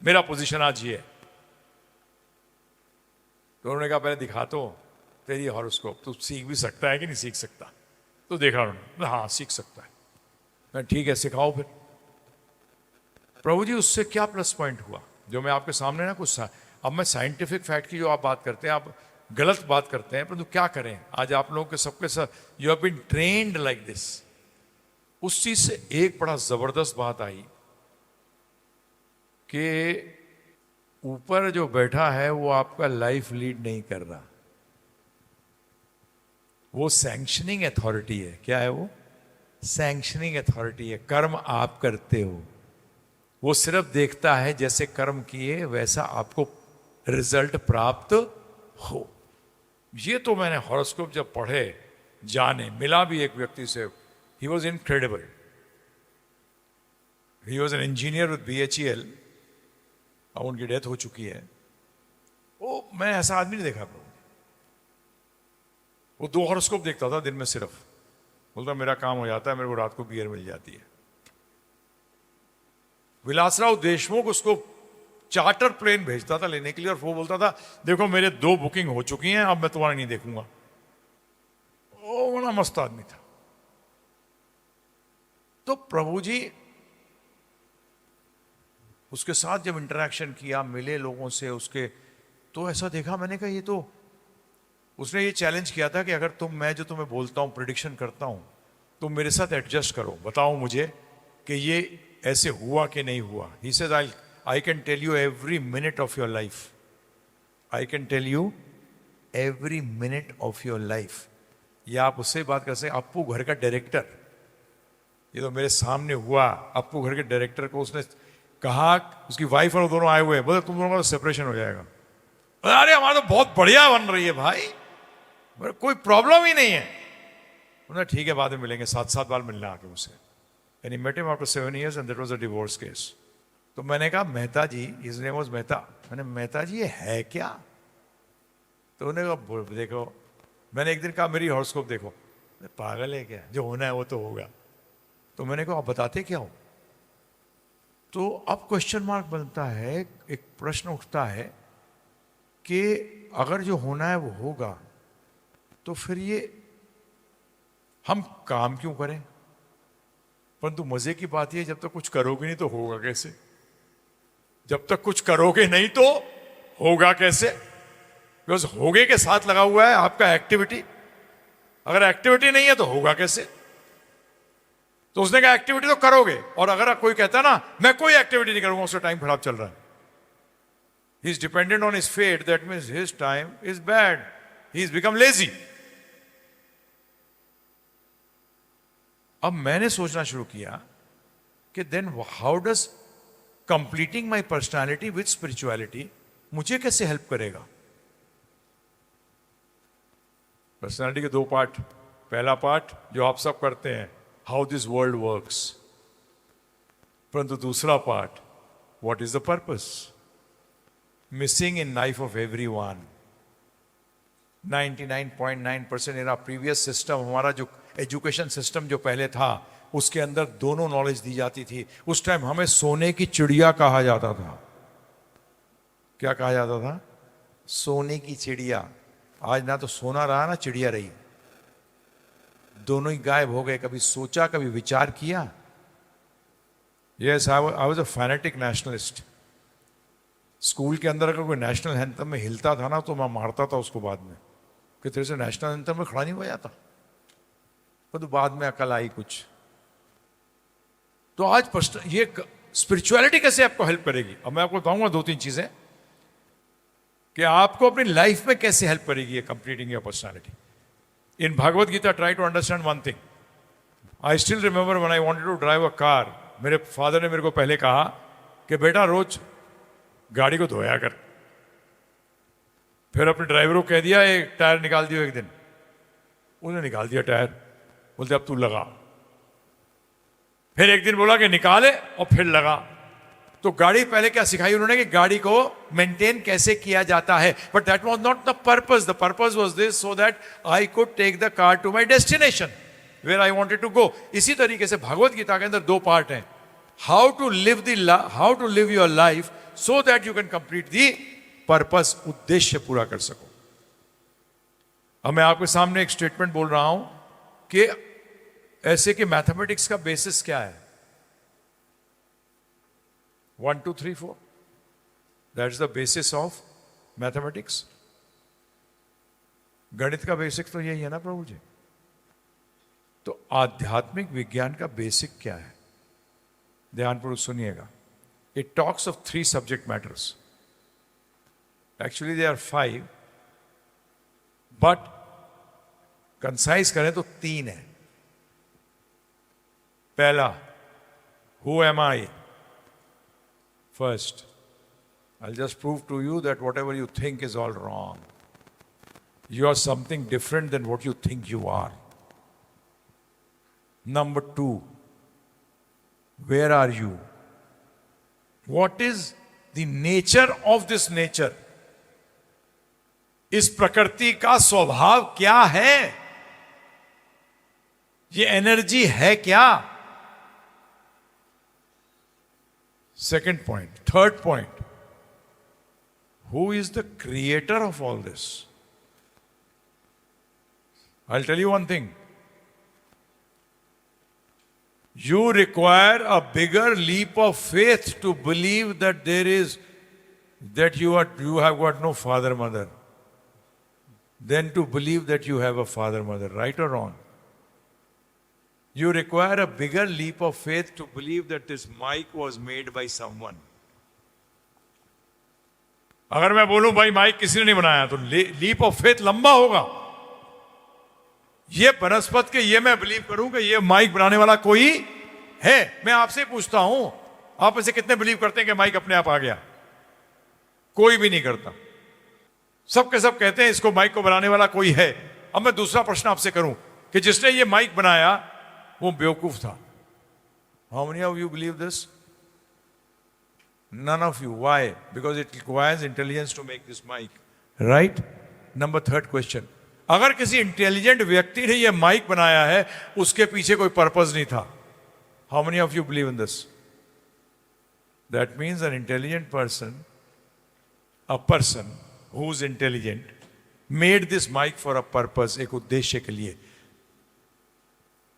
मेरा पोजीशन आज ये है। तो उन्होंने कहा पहले दिखा तो तेरी हॉरोस्कोप, तू सीख भी सकता है कि नहीं सीख सकता। तो देखा उन्होंने, हाँ सीख सकता है। मैं ठीक है सिखाओ फिर। प्रभु जी उससे क्या प्लस पॉइंट हुआ जो मैं आपके सामने ना कुछ अब मैं साइंटिफिक फैक्ट की जो आप बात करते हैं, आप गलत बात करते हैं, परंतु क्या करें, आज आप लोगों के सबके साथ you have been trained like this. उस चीज से एक बड़ा जबरदस्त बात आई कि ऊपर जो बैठा है वो आपका लाइफ लीड नहीं कर रहा, वो सैंक्शनिंग अथॉरिटी है। क्या है वो? सैंक्शनिंग अथॉरिटी है। कर्म आप करते हो, वो सिर्फ देखता है जैसे कर्म किए वैसा आपको रिजल्ट प्राप्त हो। ये तो मैंने हॉरोस्कोप जब पढ़े, जाने, मिला भी एक व्यक्ति से, he was incredible. He was an engineer with BHEL, अब उनकी डेथ हो चुकी है। वो मैं ऐसा आदमी नहीं देखा। वो 2 हॉरोस्कोप देखता था दिन में सिर्फ, बोलता मेरा काम हो जाता है, मेरे को रात को बियर मिल जाती है। विलासराव देशमुख उसको चार्टर प्लेन भेजता था लेने के लिए, और वो बोलता था देखो मेरे 2 बुकिंग हो चुकी हैं, अब मैं तुम्हारा नहीं देखूंगा। वो बड़ा मस्त आदमी था। तो प्रभु जी उसके साथ जब इंटरेक्शन किया, मिले लोगों से उसके, तो ऐसा देखा मैंने कहा ये तो, उसने ये चैलेंज किया था कि अगर मैं जो तुम्हें बोलता हूं, प्रिडिक्शन करता हूं, तुम मेरे साथ एडजस्ट करो, बताओ मुझे कि ये ऐसे हुआ कि नहीं हुआ। He said I can tell you every minute of your life, I can tell you every minute of your life. ये आप उससे बात कर सकते। अप्पू घर का डायरेक्टर, ये तो मेरे सामने हुआ। अप्पू घर के डायरेक्टर को उसने कहा, उसकी वाइफ और दोनों आए हुए हैं, बोले तुम दोनों का तो सेपरेशन हो जाएगा। अरे हमारा तो बहुत बढ़िया बन रही है भाई, कोई प्रॉब्लम ही नहीं है। उन्होंने ठीक है बाद में मिलेंगे, 7 बार मिलना आके मुझसे। And he met him after 7 years and that was a divorce case. तो मैंने कहा Mehta ji, his name was Mehta, मैंने मेहता जी ये है क्या? तो उन्होंने कहा देखो, मैंने एक दिन कहा मेरी हॉरोस्कोप देखो। पागल है क्या, जो होना है वो तो होगा। तो मैंने कहा आप बताते क्या हो? तो अब क्वेश्चन मार्क बनता है, एक प्रश्न उठता है कि अगर जो होना है वो होगा तो फिर ये हम काम क्यों करें? परंतु मजे की बात यह, जब तक कुछ करोगे नहीं तो होगा कैसे? जब तक कुछ करोगे नहीं तो होगा कैसे? बिकॉज होगे के साथ लगा हुआ है आपका एक्टिविटी। अगर एक्टिविटी नहीं है तो होगा कैसे? तो उसने कहा एक्टिविटी तो करोगे, और अगर कोई कहता है ना मैं कोई एक्टिविटी नहीं करूंगा, उसका टाइम खराब चल रहा है। He is dependent on his fate, that means his time is bad, he is become lazy. अब मैंने सोचना शुरू किया कि then how does completing my personality with spirituality मुझे कैसे हेल्प करेगा? पर्सनैलिटी के 2 पार्ट। पहला पार्ट जो आप सब करते हैं, हाउ दिस वर्ल्ड वर्क्स, परंतु दूसरा part, what is the purpose? Missing in life of everyone. 99.9% in previous system, हमारा जो एजुकेशन सिस्टम जो पहले था, उसके अंदर दोनों नॉलेज दी जाती थी। उस टाइम हमें सोने की चिड़िया कहा जाता था। क्या कहा जाता था? सोने की चिड़िया। आज ना तो सोना रहा ना चिड़िया रही, दोनों ही गायब हो गए। कभी सोचा, कभी विचार किया? Yes, I was a fanatic nationalist. School के अंदर अगर कोई नेशनल एंथम में हिलता था ना तो मैं मारता था उसको बाद में कि तेरे से नेशनल एंथम में खड़ा नहीं हुआ जाता। तो बाद में अकल आई कुछ। तो आज ये स्पिरिचुअलिटी कैसे आपको हेल्प करेगी? अब मैं आपको बताऊंगा 2-3 चीजें कि आपको अपनी लाइफ में कैसे हेल्प करेगी ये completing your personality. In Bhagavad Gita try to understand one thing. I still remember when I wanted to drive a car, मेरे फादर ने मेरे को पहले कहा कि बेटा रोज गाड़ी को धोया कर। फिर अपने ड्राइवर को कह दिया एक टायर निकाल दियो एक दिन, उसने निकाल दिया टायर, बोलते अब तू लगा। फिर एक दिन बोला कि निकाले और फिर लगा। तो गाड़ी पहले क्या सिखाई उन्होंने कि गाड़ी को मेंटेन कैसे किया जाता है, but that was not the purpose. The purpose was this, so that I could take the car to my destination where I wanted to go. इसी तरीके से भगवत गीता के अंदर 2 पार्ट हैं, how to live your life so that you can complete the purpose, उद्देश्य पूरा कर सको। अब मैं आपके सामने एक स्टेटमेंट बोल रहा हूं कि ऐसे कि मैथमेटिक्स का बेसिस क्या है? 1 2 3 4, that is the basis of mathematics. गणित का बेसिक तो यही है ना प्रभु जी। तो आध्यात्मिक विज्ञान का बेसिक क्या है? ध्यानपूर्वक सुनिएगा। It talks of 3 subject matters, actually they are 5, but concise करें तो 3 है। पहला, who am I? First, I'll just prove to you that whatever you think is all wrong. You are something different than what you think you are. Number 2, where are you? What is the nature of this nature? इस प्रकृति का स्वभाव क्या है? ये energy है क्या? Second point. Third point, who is the creator of all this? I'll tell you one thing. You require a bigger leap of faith to believe that you have got no father, mother, than to believe that you have a father, mother. Right or wrong? You require a bigger leap of faith to believe that this mic was made by someone. अगर मैं बोलूं भाई mic किसी ने नहीं बनाया, तो leap of faith लंबा होगा। ये बनस्पत के ये मैं बिलीव करूं कि ये माइक बनाने वाला कोई है। मैं आपसे पूछता हूं, आप में से कितने बिलीव करते हैं कि माइक अपने आप आ गया? कोई भी नहीं करता। सबके सब कहते हैं इसको माइक को बनाने वाला कोई है। अब मैं दूसरा प्रश्न आपसे करूं कि जिसने ये माइक बनाया वो बेवकूफ था। How many of you believe this? None of you. Why? Because it requires intelligence to make this mic. Right? Number 3rd question. अगर किसी इंटेलिजेंट व्यक्ति ने यह माइक बनाया है, उसके पीछे कोई पर्पस नहीं था। How many of you believe in this? That means an intelligent person, a person who's intelligent, made this mic for a purpose, एक उद्देश्य के लिए।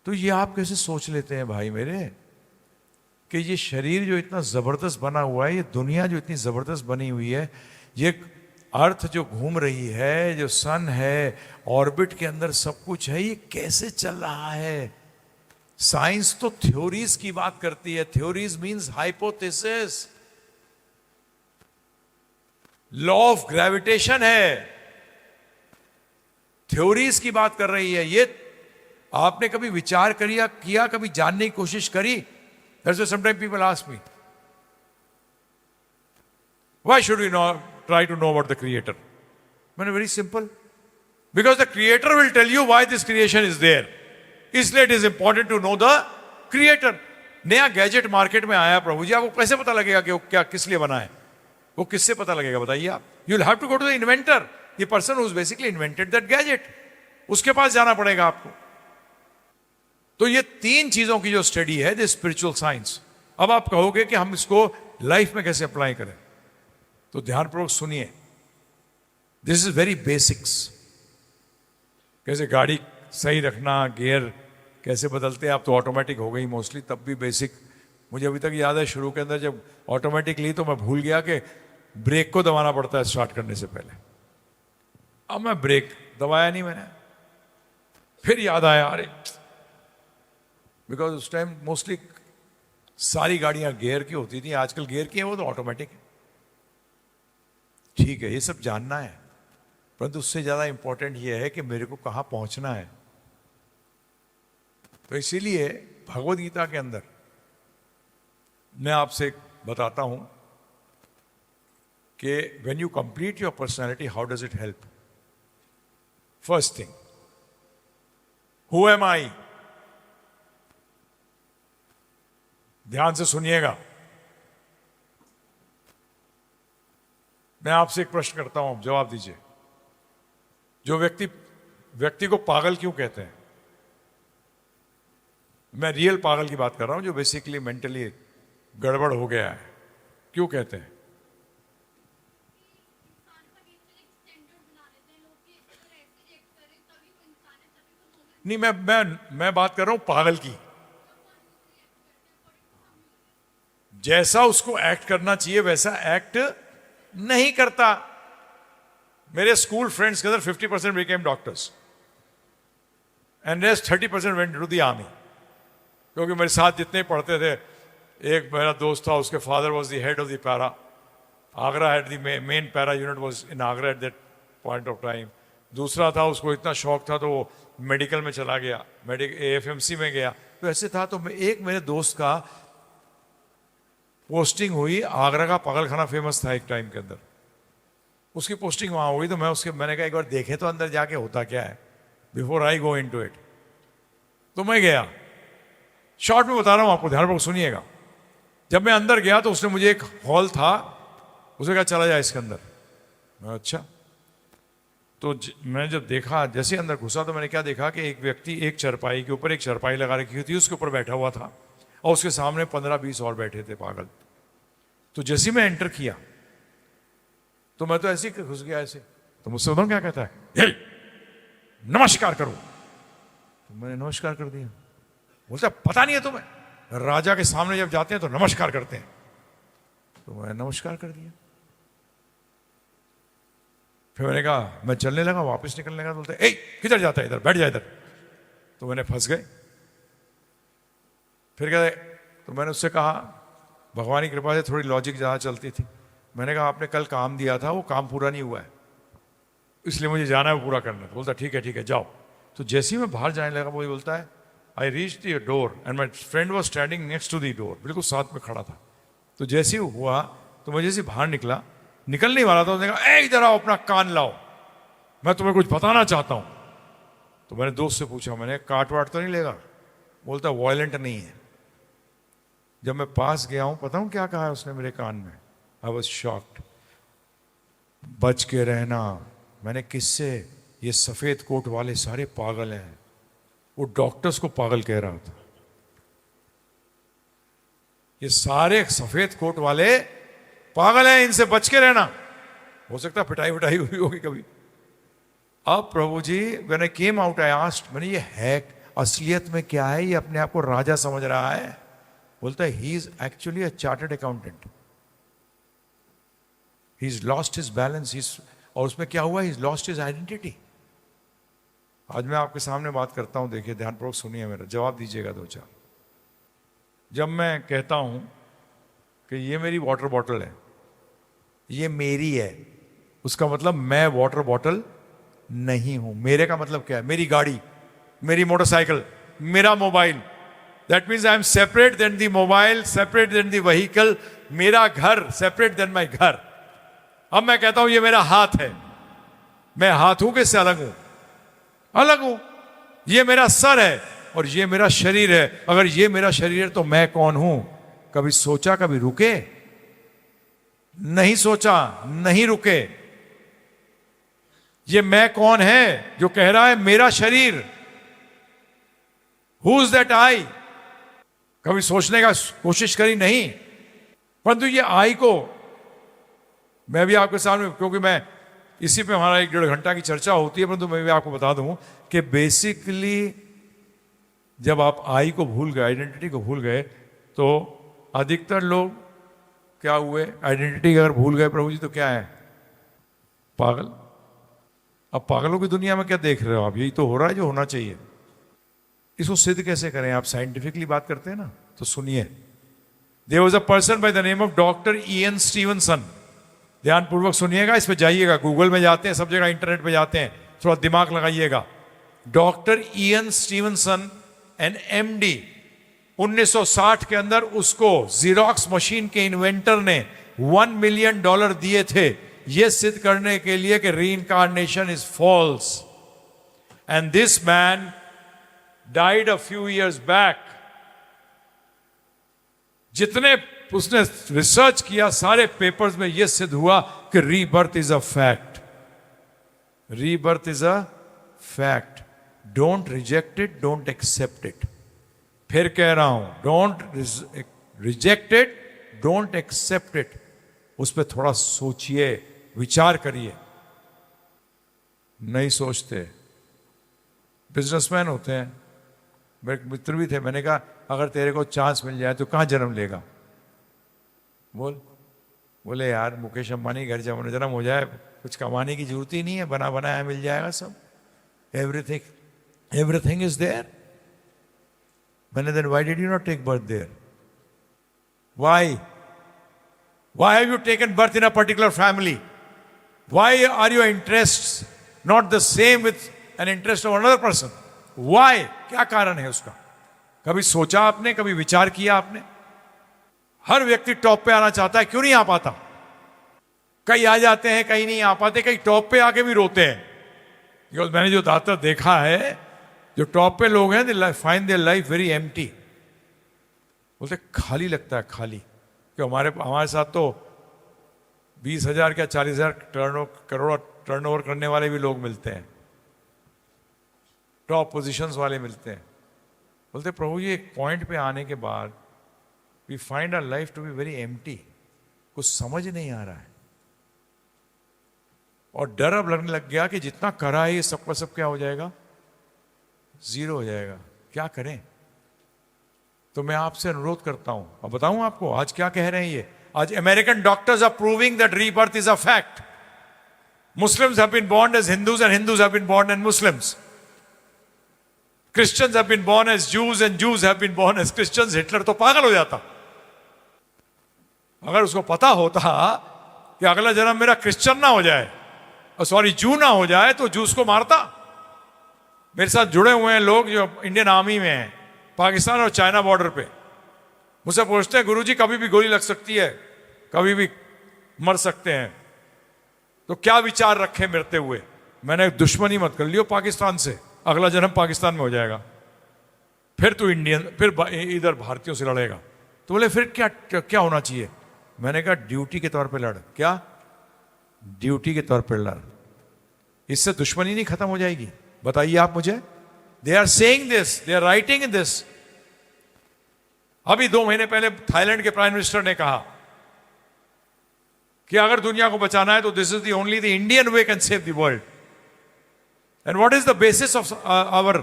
तो ये आप कैसे सोच लेते हैं भाई मेरे कि ये शरीर जो इतना जबरदस्त बना हुआ है, ये दुनिया जो इतनी जबरदस्त बनी हुई है, ये अर्थ जो घूम रही है, जो सन है, ऑर्बिट के अंदर सब कुछ है, ये कैसे चल रहा है? साइंस तो थ्योरीज की बात करती है। Theories means hypothesis. Law of gravitation है, थ्योरीज की बात कर रही है। ये आपने कभी विचार किया, कभी जानने की कोशिश करी? That's why sometimes people ask me, why should we try to know about the creator? Very simple. Because the creator will tell you why this creation is there. इसलिए it is important to know the creator. नया gadget market में आया प्रभु जी, आपको कैसे पता लगेगा कि वो क्या किस लिए बना है? वो किससे पता लगेगा बताइए आप? You'll have to go to the inventor, the person who's basically invented that gadget. उसके पास जाना पड़ेगा आपको। तो ये 3 चीजों की जो स्टडी है, द स्पिरिचुअल साइंस। अब आप कहोगे कि हम इसको लाइफ में कैसे अप्लाई करें, तो ध्यानपूर्वक सुनिए। This is very basics. कैसे गाड़ी सही रखना, गियर कैसे बदलते हैं, आप तो ऑटोमेटिक हो गई मोस्टली, तब भी बेसिक। मुझे अभी तक याद है शुरू के अंदर जब ऑटोमेटिक ली तो मैं भूल गया कि ब्रेक को दबाना पड़ता है स्टार्ट करने से पहले। अब मैं ब्रेक दबाया नहीं मैंने, फिर याद आया अरे, बिकॉज उस टाइम मोस्टली सारी गाड़ियां गियर की होती थी, आजकल गियर की है वो तो ऑटोमेटिक है। ठीक है, ये सब जानना है, परंतु उससे ज्यादा इंपॉर्टेंट ये है कि मेरे को कहां पहुंचना है। तो इसीलिए भगवद गीता के अंदर मैं आपसे बताता हूं कि when you complete your personality, how does it help? First thing, who am I? ध्यान से सुनिएगा। मैं आपसे एक प्रश्न करता हूं, जवाब दीजिए। जो व्यक्ति को पागल क्यों कहते हैं? मैं रियल पागल की बात कर रहा हूं, जो बेसिकली मेंटली गड़बड़ हो गया है। क्यों कहते हैं? नहीं, मैं बात कर रहा हूं पागल की। जैसा उसको एक्ट करना चाहिए वैसा एक्ट नहीं करता। मेरे स्कूल फ्रेंड्स के अंदर 50% became doctors and rest 30% went to the army. क्योंकि मेरे साथ जितने पढ़ते थे, एक मेरा दोस्त था, उसके father was the head of the para Agra, head the main para unit was in Agra at that point of time. दूसरा था, उसको इतना शौक था तो वो मेडिकल में चला गया, AFMC में गया। तो ऐसे था। तो एक मेरे दोस्त का पोस्टिंग हुई, आगरा का पागल खाना फेमस था एक टाइम के अंदर, उसकी पोस्टिंग वहां हुई। तो मैंने कहा एक बार देखे तो अंदर जाके होता क्या है, before I go into it. तो मैं गया, शॉर्ट में बता रहा हूं आपको, ध्यानपूर्वक सुनिएगा। जब मैं अंदर गया तो उसने मुझे, एक हॉल था, उसने कहा चला जाए इसके अंदर। मैं अच्छा। तो मैंने जब देखा, जैसे अंदर घुसा तो मैंने क्या देखा कि एक व्यक्ति एक चारपाई के ऊपर, एक चारपाई लगा रखी थी, उसके ऊपर बैठा हुआ था और उसके सामने 15-20 और बैठे थे पागल। तो जैसे मैं एंटर किया तो मैं तो ऐसे ही घुस गया ऐसे। तो मुझसे उधर क्या कहता है, नमस्कार करो। तो मैंने नमस्कार कर दिया। बोलता पता नहीं है तुम्हें, राजा के सामने जब जाते हैं तो नमस्कार करते हैं। तो मैंने नमस्कार कर दिया। फिर मैंने कहा, मैं चलने लगा, वापस निकलने लगा। बोलते ए किधर जाता है, इधर बैठ जा इधर। तो मैंने फंस गए। फिर कहते, तो मैंने उससे कहा, भगवान की कृपा से थोड़ी लॉजिक ज़्यादा चलती थी। मैंने कहा आपने कल काम दिया था, वो काम पूरा नहीं हुआ है, इसलिए मुझे जाना है वो पूरा करना। तो बोलता ठीक है जाओ। तो जैसे ही मैं बाहर जाने लगा, वो बोलता है I reach the door and my friend was standing next to the door, बिल्कुल साथ में खड़ा था। तो जैसे ही हुआ तो मैं जैसे बाहर निकला, निकल नहीं वाला था, उसने कहा ए इधर आओ, अपना कान लाओ, मैं तुम्हें कुछ बताना चाहता हूं। तो मैंने दोस्त से पूछा, मैंने काट वाट तो नहीं लेगा? बोलता वायलेंट नहीं है। जब मैं पास गया हूं, पता हूं क्या कहा है उसने मेरे कान में? I was shocked. बच के रहना। मैंने किससे? ये सफेद कोट वाले सारे पागल हैं। वो डॉक्टर्स को पागल कह रहा था। ये सारे सफेद कोट वाले पागल हैं, इनसे बच के रहना। हो सकता है पिटाई विटाई हुई होगी कभी। अब Prabhu ji, when I came out I asked, मैंने ये है असलियत में क्या है? ये अपने आप को राजा समझ रहा है। बोलता है he is actually a chartered accountant, he is lost his balance. और उसमें क्या हुआ? He is lost his identity. आज मैं आपके सामने बात करता हूं, देखिए ध्यानपूर्वक सुनिए, मेरा जवाब दीजिएगा दो चार। जब मैं कहता हूं कि ये मेरी वाटर बॉटल है, ये मेरी है, उसका मतलब मैं वाटर बॉटल नहीं हूं। मेरे का मतलब क्या है? मेरी गाड़ी, मेरी मोटरसाइकिल, मेरा mobile. That means I am separate then the mobile, separate then the vehicle. मेरा घर सेपरेट देन माई घर। अब मैं कहता हूं ये मेरा हाथ है, मैं हाथ हूं किससे अलग हूं? अलग हूं। ये मेरा सर है और ये मेरा शरीर है। अगर ये मेरा शरीर है तो मैं कौन हूं? कभी सोचा, कभी रुके? नहीं सोचा, नहीं रुके। ये मैं कौन है जो कह रहा है मेरा शरीर? Who is that I? कभी सोचने का कोशिश करी नहीं। परंतु ये आई को मैं भी आपके सामने, क्योंकि मैं इसी पे हमारा 1-1.5 घंटा की चर्चा होती है, परंतु मैं भी आपको बता दूं कि बेसिकली जब आप आई को भूल गए, आइडेंटिटी को भूल गए, तो अधिकतर लोग क्या हुए? आइडेंटिटी अगर भूल गए प्रभु जी तो क्या है? पागल। अब पागलों की दुनिया में क्या देख रहे हो आप? यही तो हो रहा है जो होना चाहिए। इसको सिद्ध कैसे करें? आप साइंटिफिकली बात करते हैं ना, तो सुनिए। There was a person by the name of doctor Ian Stevenson. ध्यानपूर्वक सुनिएगा, इस पे जाइएगा, गूगल में जाते हैं, सब जगह इंटरनेट पे जाते हैं, थोड़ा दिमाग लगाइएगा। Doctor Ian Stevenson an MD। 1960 के अंदर उसको जीरोक्स मशीन के इन्वेंटर ने $1 मिलियन दिए थे, यह सिद्ध करने के लिए कि reincarnation is false. And this man died a few years back. जितने उसने रिसर्च किया, सारे पेपर्स में यह सिद्ध हुआ कि rebirth is a fact. Rebirth is a fact. Don't reject it, don't accept it. फिर कह रहा हूं, don't reject it, don't accept it. उस पर थोड़ा सोचिए, विचार करिए। नहीं सोचते, बिजनेसमैन होते हैं, मेरे मित्र भी थे। मैंने कहा अगर तेरे को चांस मिल जाए तो कहाँ जन्म लेगा? बोले यार मुकेश अंबानी घर जन्म हो जाए, कुछ कमाने की जरूरत ही नहीं है, बना बनाया मिल जाएगा सब, एवरीथिंग इज देयर। मैंने then why did you not take birth there? Why have you taken birth in a particular family? Why are your interest not the same with an interest of another person? Why? क्या कारण है उसका? कभी सोचा आपने? कभी विचार किया आपने? हर व्यक्ति टॉप पे आना चाहता है, क्यों नहीं आ पाता? कई आ जाते हैं, कई नहीं आ पाते, कई टॉप पे आके भी रोते हैं। बिकॉज मैंने जो दाता देखा है, जो टॉप पे लोग हैं, they find their life very empty. बोलते खाली लगता है, खाली। क्यों? हमारे साथ तो 20,000 क्या 40,000 करोड़ टर्नओवर करने वाले भी लोग मिलते हैं, टॉप पोजीशंस वाले मिलते हैं। बोलते प्रभु जी एक पॉइंट पे आने के बाद we find our life to be very empty, कुछ समझ नहीं आ रहा है। और डर अब लगने लग गया कि जितना करा है ये सबका सब क्या हो जाएगा? जीरो हो जाएगा। क्या करें? तो मैं आपसे अनुरोध करता हूं, अब बताऊं आपको आज क्या कह रहे हैं ये। आज American doctors are proving that rebirth is a fact. Muslims have been born as Hindus and Hindus have been born as Muslims. Christians have been born as Jews and Jews have been born as Christians. Hitler तो पागल हो जाता अगर उसको पता होता कि अगला जन्म मेरा क्रिश्चियन ना हो जाए, सॉरी जू ना हो जाए, तो जूस को मारता। मेरे साथ जुड़े हुए हैं लोग जो इंडियन आर्मी में हैं, पाकिस्तान और चाइना बॉर्डर पे। मुझसे पूछते हैं गुरुजी कभी भी गोली लग सकती है, कभी भी मर सकते हैं, तो क्या विचार रखे मरते हुए? मैंने दुश्मनी मत कर लियो पाकिस्तान से, अगला जन्म पाकिस्तान में हो जाएगा, फिर तू इंडियन, फिर इधर भारतीयों से लड़ेगा। तो बोले फिर क्या होना चाहिए? मैंने कहा ड्यूटी के तौर पे लड़। क्या? ड्यूटी के तौर पे लड़, इससे दुश्मनी नहीं खत्म हो जाएगी? बताइए आप मुझे। They are saying this, they are writing in this. अभी 2 महीने पहले थाईलैंड के प्राइम मिनिस्टर ने कहा कि अगर दुनिया को बचाना है तो this is the only the Indian way can save the world. And what is the basis of our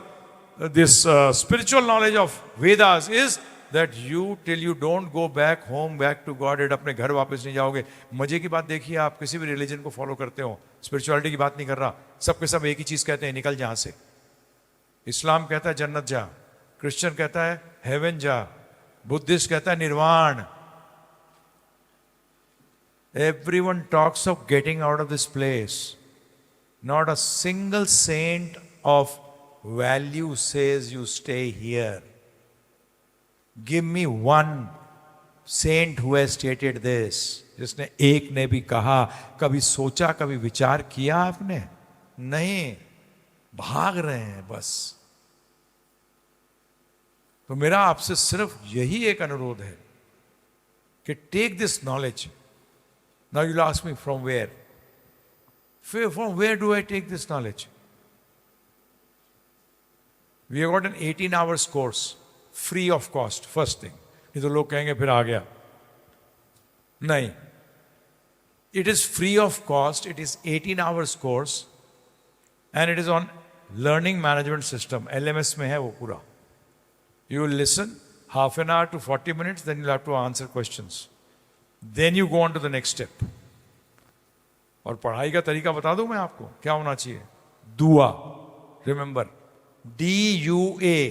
this spiritual knowledge of Vedas is that you till you don't go back home, back to God एड, अपने घर वापस नहीं जाओगे। मजे की बात देखिए, आप किसी भी रिलीजन को फॉलो करते हो, स्पिरिचुअलिटी की बात नहीं कर रहा, सबके सब एक ही चीज कहते हैं, निकल जहां से। इस्लाम कहता है जन्नत जा, क्रिश्चियन कहता है हेवन जा, बुद्धिस्ट कहता है निर्वाण। Everyone talks of getting out of this place. Not a single saint of value says you stay here. Give me one saint who has stated this. जिसने एक ने भी कहा, कभी सोचा, कभी विचार किया आपने? नहीं, भाग रहे हैं बस। तो मेरा आपसे सिर्फ यही एक अनुरोध है कि take this knowledge. Now you'll ask me from where? From where do I take this knowledge? We have got an 18 hours course, free of cost, first thing. नहीं तो लोग कहेंगे फिर आ गया। नहीं, it is free of cost, it is 18 hours course and it is on learning management system, LMS में है वो पूरा। You will listen half an hour to 40 minutes, then you'll have to answer questions. Then you go on to the next step. और पढ़ाई का तरीका बता दूं मैं आपको क्या होना चाहिए। दुआ, रिमेंबर, DUA।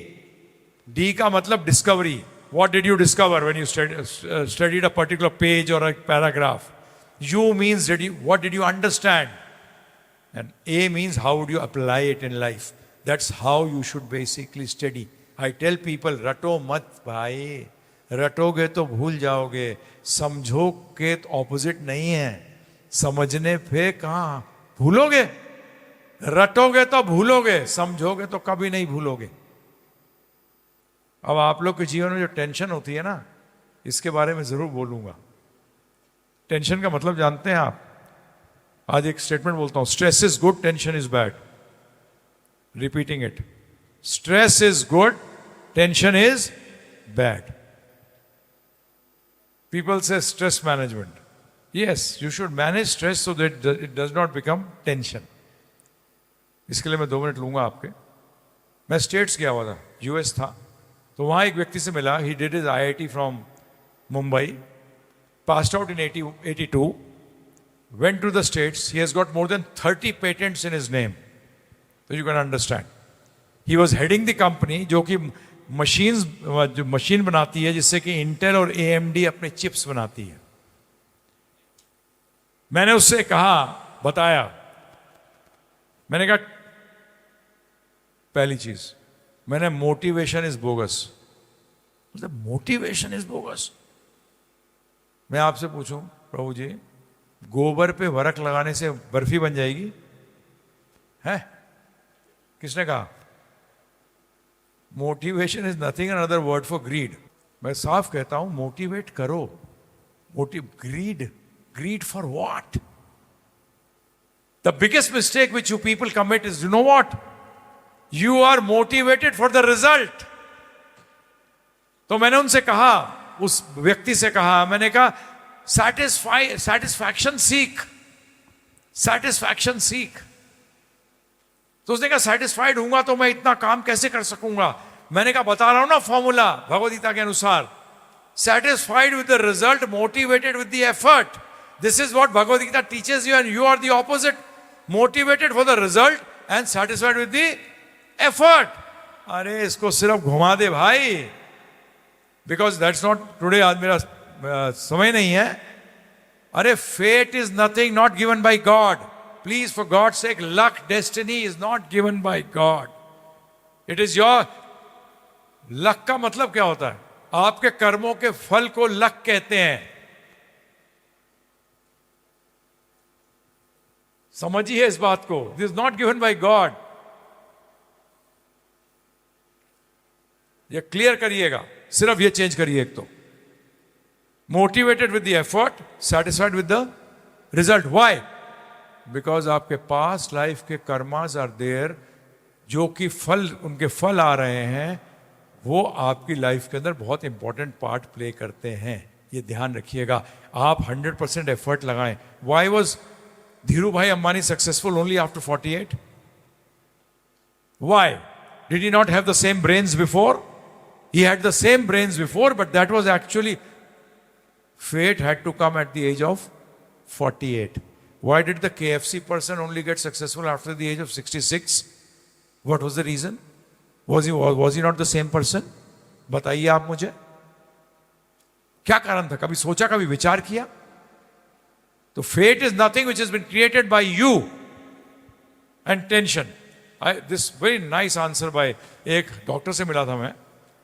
D का मतलब discovery. What did you discover when you studied a particular page or a paragraph? U means what did you understand? And A means how would you apply it in life? That's how you should basically study. I tell people, रटो मत भाई, रटोगे तो भूल जाओगे, समझो के तो opposite नहीं है। समझने पे कहां भूलोगे, रटोगे तो भूलोगे, समझोगे तो कभी नहीं भूलोगे। अब आप लोग के जीवन में जो टेंशन होती है ना, इसके बारे में जरूर बोलूंगा। टेंशन का मतलब जानते हैं आप? आज एक स्टेटमेंट बोलता हूं, stress is good, tension is bad. Repeating it, stress is good, tension is bad. People say stress management. Yes, you should manage stress so that it does not become tension. इसके लिए मैं 2 minute लूंगा आपके। मैं states गया हुआ था, US था, तो वहाँ एक व्यक्ति से मिला. He did is IIT from Mumbai, passed out in 82, went to the States. He has got more than 30 patents in his name. So you can understand. He was heading the company जो कि जो मशीन बनाती है जिससे कि Intel और AMD अपने chips बनाती है. मैंने उससे कहा, बताया, मैंने कहा पहली चीज, मैंने मोटिवेशन इज बोगस. मतलब मोटिवेशन इज बोगस. मैं आपसे पूछूं प्रभु जी, गोबर पे वरक लगाने से बर्फी बन जाएगी? है? किसने कहा? Motivation is nothing another word for greed. मैं साफ कहता हूं, मोटिवेट करो. Greed for what? The biggest mistake which you people commit is, you know what, you are motivated for the result. तो मैंने उनसे कहा, उस व्यक्ति से कहा, मैंने कहा सेटिस्फैक्शन सीख. तो उसने कहा सेटिस्फाइड हूंगा तो मैं इतना काम कैसे कर सकूंगा? मैंने कहा बता रहा हूं ना फॉर्मूला भगवद गीता के अनुसार, satisfied with the result, motivated with the effort. This is what Bhagavad Gita teaches you, and you are the opposite. Motivated for the result and satisfied with the effort. अरे इसको सिर्फ घुमा दे भाई, because that's not today. आज मेरा समय नहीं है. अरे fate is nothing not given by God. Please, for God's sake, luck, destiny is not given by God. It is your luck. का मतलब क्या होता है? आपके कर्मों के फल को लक कहते हैं. समझिए इस बात को. This is not given by God. ये क्लियर करिएगा. सिर्फ ये चेंज करिए एक तो. Motivated with the effort, satisfied with the result. Why? Because आपके पास लाइफ के कर्मास आर देयर, जो कि फल, उनके फल आ रहे हैं, वो आपकी लाइफ के अंदर बहुत इंपॉर्टेंट पार्ट प्ले करते हैं. ये ध्यान रखिएगा. आप 100% एफर्ट लगाएं. व्हाई वाज धीरू भाई Ambani successful only after 48? Why? Did he not have the same brains before? He had the same brains before, but that was actually, fate had to come at the age of 48. Why did the KFC person only get successful after the age of 66? What was the reason? Was he not the same person? बताइए आप मुझे. क्या कारण था? कभी सोचा, कभी विचार किया? तो fate is nothing which has been created by you and tension. This very nice answer by एक डॉक्टर से मिला था मैं.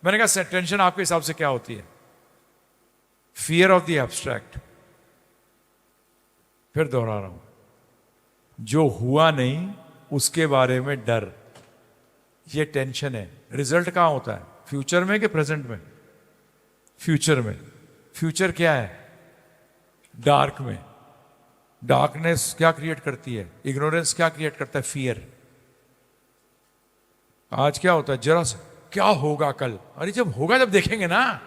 मैंने कहा टेंशन आपके हिसाब से क्या होती है? Fear of the abstract. फिर दोहरा रहा हूं, जो हुआ नहीं उसके बारे में डर, ये टेंशन है. रिजल्ट कहां होता है? फ्यूचर में कि प्रेजेंट में? फ्यूचर में. फ्यूचर क्या है? डार्क में. डार्कनेस क्या क्रिएट करती है? इग्नोरेंस क्या क्रिएट करता है? फियर. आज क्या होता है? जरा सा क्या होगा कल? अरे जब होगा जब देखेंगे ना.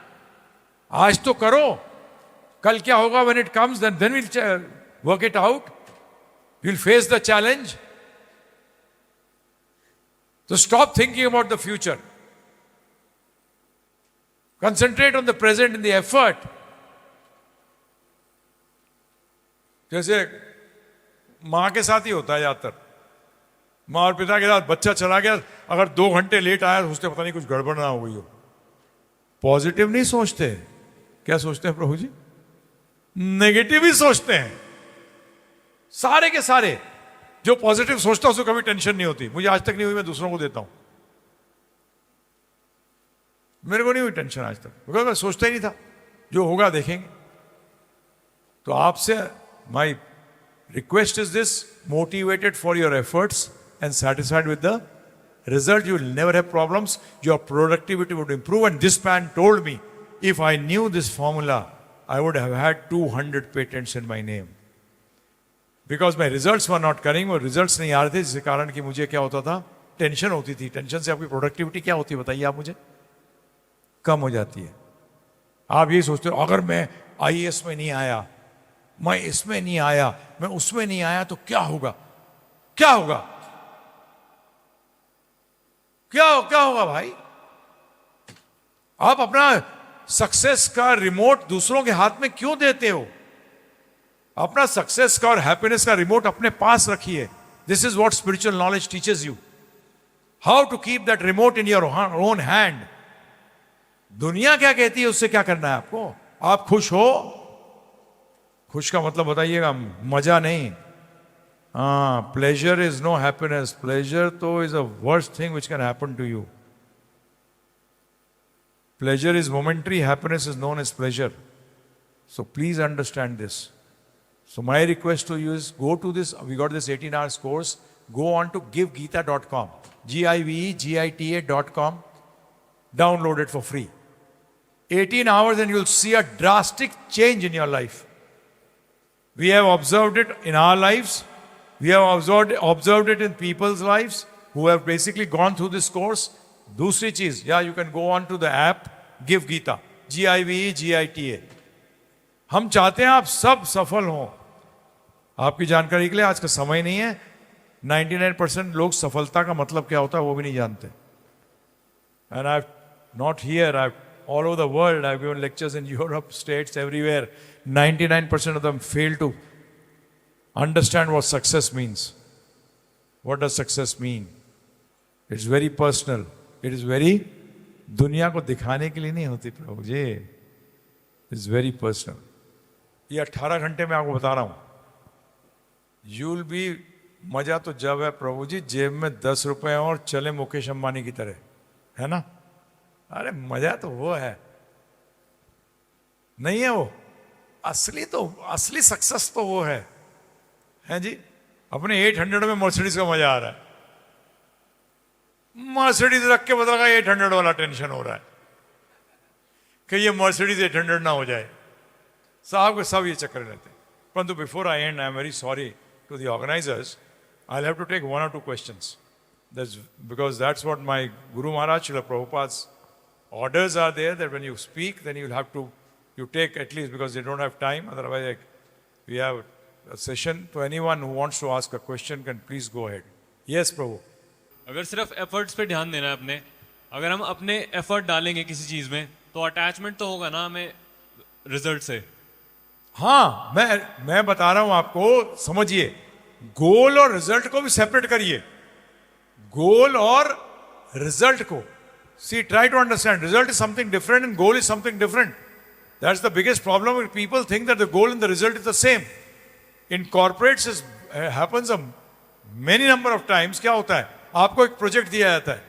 आज तो करो. कल क्या होगा? when it comes, then we'll work it out. We'll face the challenge. So stop thinking about the future. Concentrate on the present in the effort. जैसे मां के साथ ही होता है ज्यादातर. माँ और पिता के साथ बच्चा चला गया, अगर 2 घंटे लेट आया तो सोचते पता नहीं कुछ गड़बड़ ना हो गई हो. पॉजिटिव नहीं सोचते. क्या सोचते हैं प्रभु जी? नेगेटिव ही सोचते हैं. सारे के सारे. जो पॉजिटिव सोचता है उसको कभी टेंशन नहीं होती. मुझे आज तक नहीं हुई, मैं दूसरों को देता हूं. मेरे को नहीं हुई टेंशन आज तक, क्योंकि मैं सोचता ही नहीं था. जो होगा देखेंगे. तो आपसे my request is this, motivated for your efforts and satisfied with the result, you will never have problems. Your productivity would improve. And this man told me, if I knew this formula, I would have had 200 patents in my name. Because my results were not coming. वो results नहीं आ रहे थे, जिसके कारण कि मुझे क्या होता था? टेंशन होती थी. टेंशन से आपकी प्रोडक्टिविटी क्या होती है बताइए आप मुझे? कम हो जाती है. आप यही सोचते हो, अगर मैं IAS में नहीं आया, मैं इसमें नहीं आया, मैं उसमें नहीं आया, तो क्या होगा? क्या होगा? क्या होगा भाई? आप अपना सक्सेस का रिमोट दूसरों के हाथ में क्यों देते हो? अपना सक्सेस का और हैप्पीनेस का रिमोट अपने पास रखिए. This is what spiritual knowledge teaches you. How to keep that remote in your own hand. दुनिया क्या कहती है उससे क्या करना है आपको? आप खुश हो. खुश का मतलब बताइएगा, मजा नहीं. हाँ, pleasure is no happiness. Pleasure तो is a worst thing which can happen to you. Pleasure is momentary, happiness is known as pleasure. So please understand this. So my request to you is go to this, we got this 18 hours course, go on to givegeeta.com, GIVEGITA.com, download it for free. 18 hours and you'll see a drastic change in your life. We have observed it in our lives. We have observed it in people's lives who have basically gone through this course. दूसरी चीज, या you can go on to the app give Gita, GIVEGITA. हम चाहते हैं आप सब सफल हों. आपकी जानकारी के लिए, आज का समय नहीं है. 99% लोग सफलता का मतलब क्या होता है वो भी नहीं जानते. And I not here, I all over the world, I given lectures in Europe, states, everywhere. 99% of them fail to understand what success means. What does success mean? It's very personal. It is very, दुनिया को दिखाने के लिए नहीं होती Prabhu ji. It's very personal. ये 18 घंटे में आपको बता रहा हूं. यूल बी, मजा तो जब है प्रभु जी जेब में 10 रुपए और चले मुकेश अंबानी की तरह, है ना? अरे मजा तो वो है, नहीं है वो असली सक्सेस तो वो है जी. अपने 800 में मर्सिडीज का मजा आ रहा है. मर्सिडीज रख के बदल 800 वाला टेंशन हो रहा है कि ये मर्सिडीज 800 ना हो जाए. साहब के सब ये चक्कर रहते हैं. परंतु before I end, I am very sorry to the organisers. I have to take 1 or 2 questions. That's because that's what my Guru Maharaj Srila Prabhupada's orders are there, that when you speak, then you'll have to, you take at least, because they don't have time. Otherwise, we have a session. To anyone who wants to ask a question can please go ahead. Yes, Prabhu. अगर सिर्फ efforts पे ध्यान देना है अपने, अगर हम अपने एफर्ट डालेंगे किसी चीज में तो अटैचमेंट तो होगा ना हमें रिजल्ट से. हाँ, मैं बता रहा हूं आपको, समझिए. गोल और रिजल्ट को भी सेपरेट करिए. गोल और रिजल्ट को, see, try to understand. Result is something different and goal is something different. That's the biggest problem. People think that the goal and the result is the same. In corporates is happens many number of times. क्या होता है, आपको एक project दिया जाता है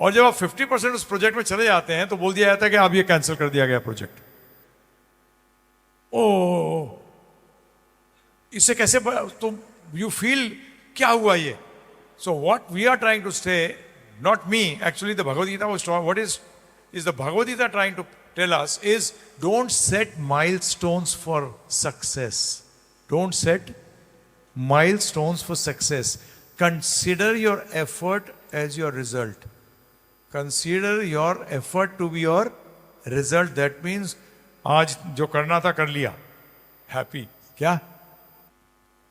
और जब आप 50% उस प्रोजेक्ट में चले जाते हैं तो बोल दिया जाता है कि आप ये कैंसिल कर दिया गया प्रोजेक्ट. ओ, इससे कैसे तुम यू फील क्या हुआ ये? So what we are trying to say, not me, actually the Bhagavad Gita was, what is the Bhagavad Gita trying to tell us is, don't set milestones for success. Don't set milestones for success. Consider your effort as your result. Consider your effort to be your result. That means आज जो करना था कर लिया, happy. क्या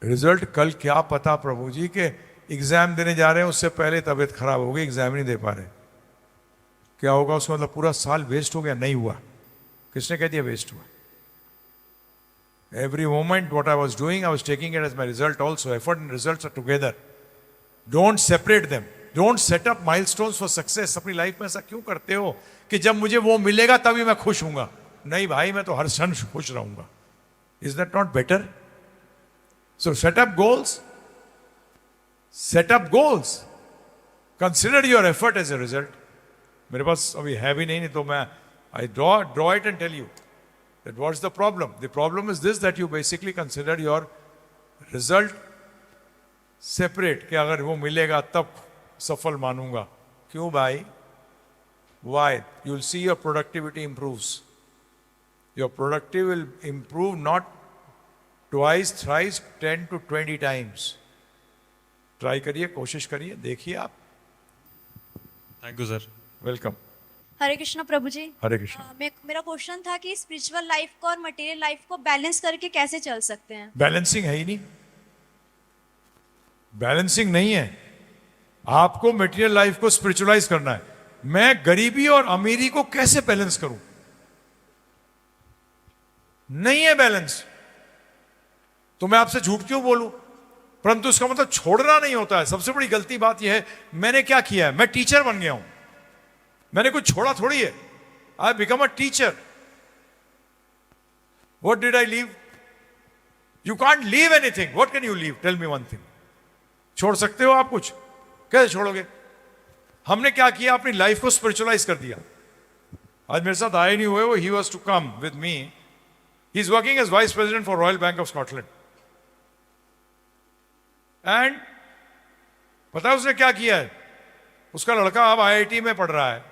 result कल क्या पता प्रभु जी के एग्जाम देने जा रहे हैं, उससे पहले तबीयत खराब हो गई, एग्जाम नहीं दे पा रहे. क्या होगा उसका मतलब? पूरा साल वेस्ट हो गया. नहीं हुआ. किसने कह दिया वेस्ट हुआ? Every moment what I was doing, I was taking it as my result also. Effort and results are together. Don't separate them. Don't set up milestones for success. अपनी लाइफ में ऐसा क्यों करते हो कि जब मुझे वो मिलेगा तभी मैं खुश हूंगा? नहीं भाई, मैं तो हर क्षण खुश रहूंगा. Is that not better? So set up goals. Set up goals. Consider your effort as a result. मेरे पास अभी है भी नहीं तो मैं I draw it and tell you. That what's the problem? The problem is this, that you basically consider your result separate. कि अगर वो मिलेगा तब सफल मानूंगा. क्यों भाई? Why? You'll see your productivity improves. Your productivity will improve not twice, thrice, 10 to 20 times. Try करिए, कोशिश करिए, देखिए आप. Thank you sir. वेलकम. हरे कृष्णा प्रभु जी. हरे कृष्णा. मेरा क्वेश्चन था कि स्पिरिचुअल लाइफ को और मटेरियल लाइफ को बैलेंस करके कैसे चल सकते हैं? बैलेंसिंग है ही नहीं. बैलेंसिंग नहीं है. आपको मटेरियल लाइफ को स्पिरिचुअलाइज करना है। मैं गरीबी और अमीरी को कैसे बैलेंस करूं? नहीं है बैलेंस, तो मैं आपसे झूठ क्यों बोलूं? परंतु इसका मतलब छोड़ना नहीं होता है। सबसे बड़ी गलती बात यह है, मैंने क्या किया है, मैं टीचर बन गया हूं, मैंने कुछ छोड़ा थोड़ी है। I become a teacher. What did I leave? You can't leave anything. What can you leave? Tell me one thing. छोड़ सकते हो आप कुछ? कैसे छोड़ोगे? हमने क्या किया, अपनी लाइफ को स्पिरिचुअलाइज कर दिया। आज मेरे साथ आए नहीं हुए वो, he was to come with me. He is working as vice president for Royal Bank of Scotland. एंड पता है उसने क्या किया है? उसका लड़का अब आईआईटी में पढ़ रहा है,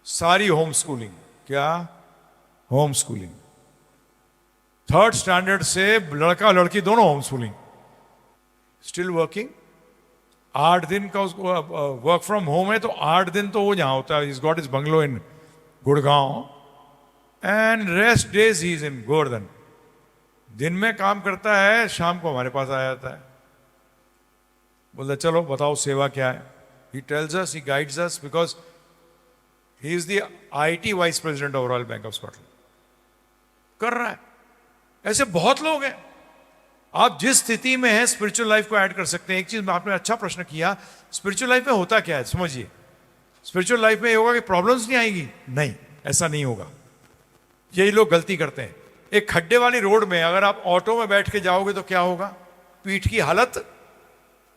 सारी होम स्कूलिंग। क्या? Home schooling. 3rd स्टैंडर्ड से लड़का लड़की दोनों होम स्कूलिंग। Still working. 8 दिन का उसको वर्क फ्रॉम होम है, तो 8 दिन तो वो जहां होता है। Is got is bungalow in Gurgaon and rest days he is in Govardhan. दिन में काम करता है, शाम को हमारे पास आ जाता है। बोलता चलो बताओ सेवा क्या है। He tells us, he guides us, because he is the IT vice president of royal Bank of Scotland. कर रहा है। ऐसे बहुत लोग हैं। आप जिस स्थिति में हैं स्पिरिचुअल लाइफ को ऐड कर सकते हैं। एक चीज में आपने अच्छा प्रश्न किया, स्पिरिचुअल लाइफ में होता क्या है समझिए। स्पिरिचुअल लाइफ में ये होगा कि प्रॉब्लम्स नहीं आएगी, नहीं, ऐसा नहीं होगा। यही लोग गलती करते हैं। एक खड्डे वाली रोड में अगर आप ऑटो में बैठ के जाओगे तो क्या होगा? पीठ की हालत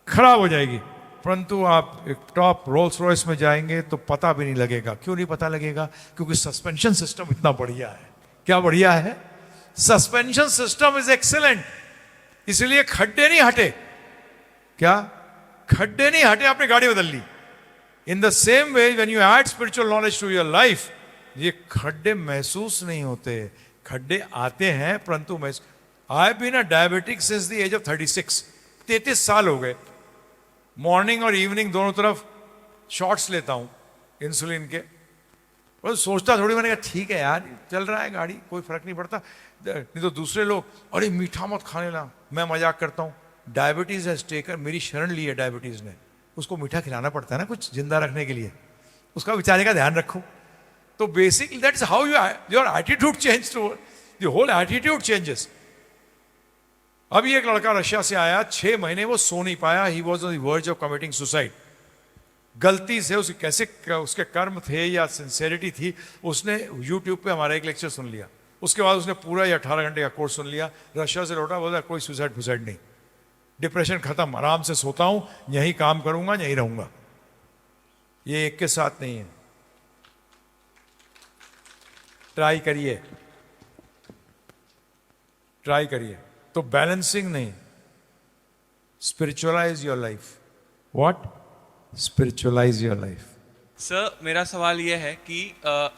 खराब हो जाएगी। परंतु आप एक टॉप रोल्स रॉयस में जाएंगे तो पता भी नहीं लगेगा। क्यों नहीं पता लगेगा? क्योंकि सस्पेंशन सिस्टम इतना बढ़िया है। क्या बढ़िया है? Suspension system is excellent. इसलिए खड्डे नहीं हटे। क्या? खड्डे नहीं हटे, आपने गाड़ी बदल ली। In the same way when you add spiritual knowledge to your life, ये खड्डे महसूस नहीं होते। खड्डे आते हैं परंतु महसूस। I have been a diabetic since the age of 36। 33 साल हो गए। मॉर्निंग और इवनिंग दोनों तरफ शॉट्स लेता हूं इंसुलिन के। और सोचता थोड़ी, मैंने कहा ठीक है यार, चल रहा है गाड़ी, कोई फर्क नहीं पड़ता। नहीं तो दूसरे लोग, अरे मीठा मत खाने ला। मैं मजाक करता हूं, डायबिटीज हैज टेकन, मेरी शरण ली है डायबिटीज ने। उसको मीठा खिलाना पड़ता है ना कुछ जिंदा रखने के लिए, उसका बेचारे का ध्यान रखो। तो basically that is how your attitude change, to the whole attitude changes. अभी एक लड़का रशिया से आया, 6 महीने वो सो नहीं पाया। He was on the verge of committing suicide. गलती से उसके कैसे उसके कर्म थे या सिंसेरिटी थी, उसने यूट्यूब पे हमारा एक लेक्चर सुन लिया। उसके बाद उसने पूरा ये 18 घंटे का कोर्स सुन लिया। रशिया से लौटा, बोला कोई सुसाइड फुसाइड नहीं, डिप्रेशन खत्म, आराम से सोता हूं, यहीं काम करूंगा, यहीं रहूंगा। ये एक के साथ नहीं है। ट्राई करिए, ट्राई करिए। तो बैलेंसिंग नहीं, spiritualise your life. What? Spiritualise your life. Sir मेरा सवाल यह है कि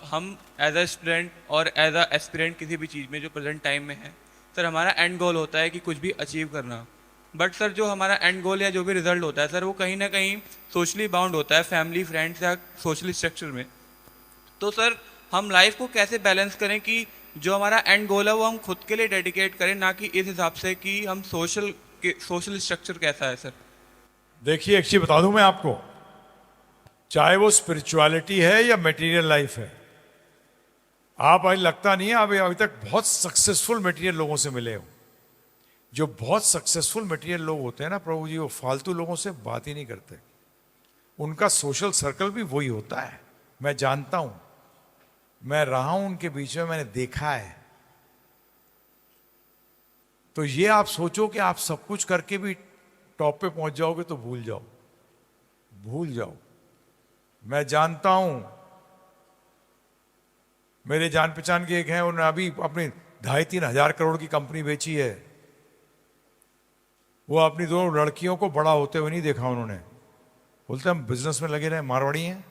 हम एज अ स्टूडेंट और एज अ एस्पिरेंट किसी भी चीज़ में जो प्रेजेंट टाइम में है, सर हमारा एंड गोल होता है कि कुछ भी अचीव करना। बट सर जो हमारा एंड गोल या जो भी रिजल्ट होता है सर, वो कहीं ना कहीं सोशली बाउंड होता है, फैमिली फ्रेंड्स या सोशल स्ट्रक्चर में। तो सर हम लाइफ को कैसे बैलेंस करें कि जो हमारा एंड गोल है वो हम खुद के लिए डेडिकेट करें, ना कि इस हिसाब से कि हम सोशल स्ट्रक्चर कैसा है सर। देखिए एक चीज बता दूं मैं आपको, चाहे वो स्पिरिचुअलिटी है या मटेरियल लाइफ है, आप आज लगता नहीं है आप अभी तक बहुत सक्सेसफुल मटेरियल लोगों से मिले हो। जो बहुत सक्सेसफुल मटेरियल लोग होते हैं ना प्रभु जी, वो फालतू लोगों से बात ही नहीं करते। उनका सोशल सर्कल भी वही होता है। मैं जानता हूं, मैं रहा हूं उनके बीच में, मैंने देखा है। तो ये आप सोचो कि आप सब कुछ करके भी टॉप पे पहुंच जाओगे तो भूल जाओ, भूल जाओ। मैं जानता हूं, मेरे जान पहचान के एक हैं, उन्होंने अभी अपनी 2,5-3 हजार करोड़ की कंपनी बेची है। वो अपनी 2 लड़कियों को बड़ा होते हुए नहीं देखा उन्होंने। बोलते हम बिजनेस में लगे रहे, मारवाड़ी हैं,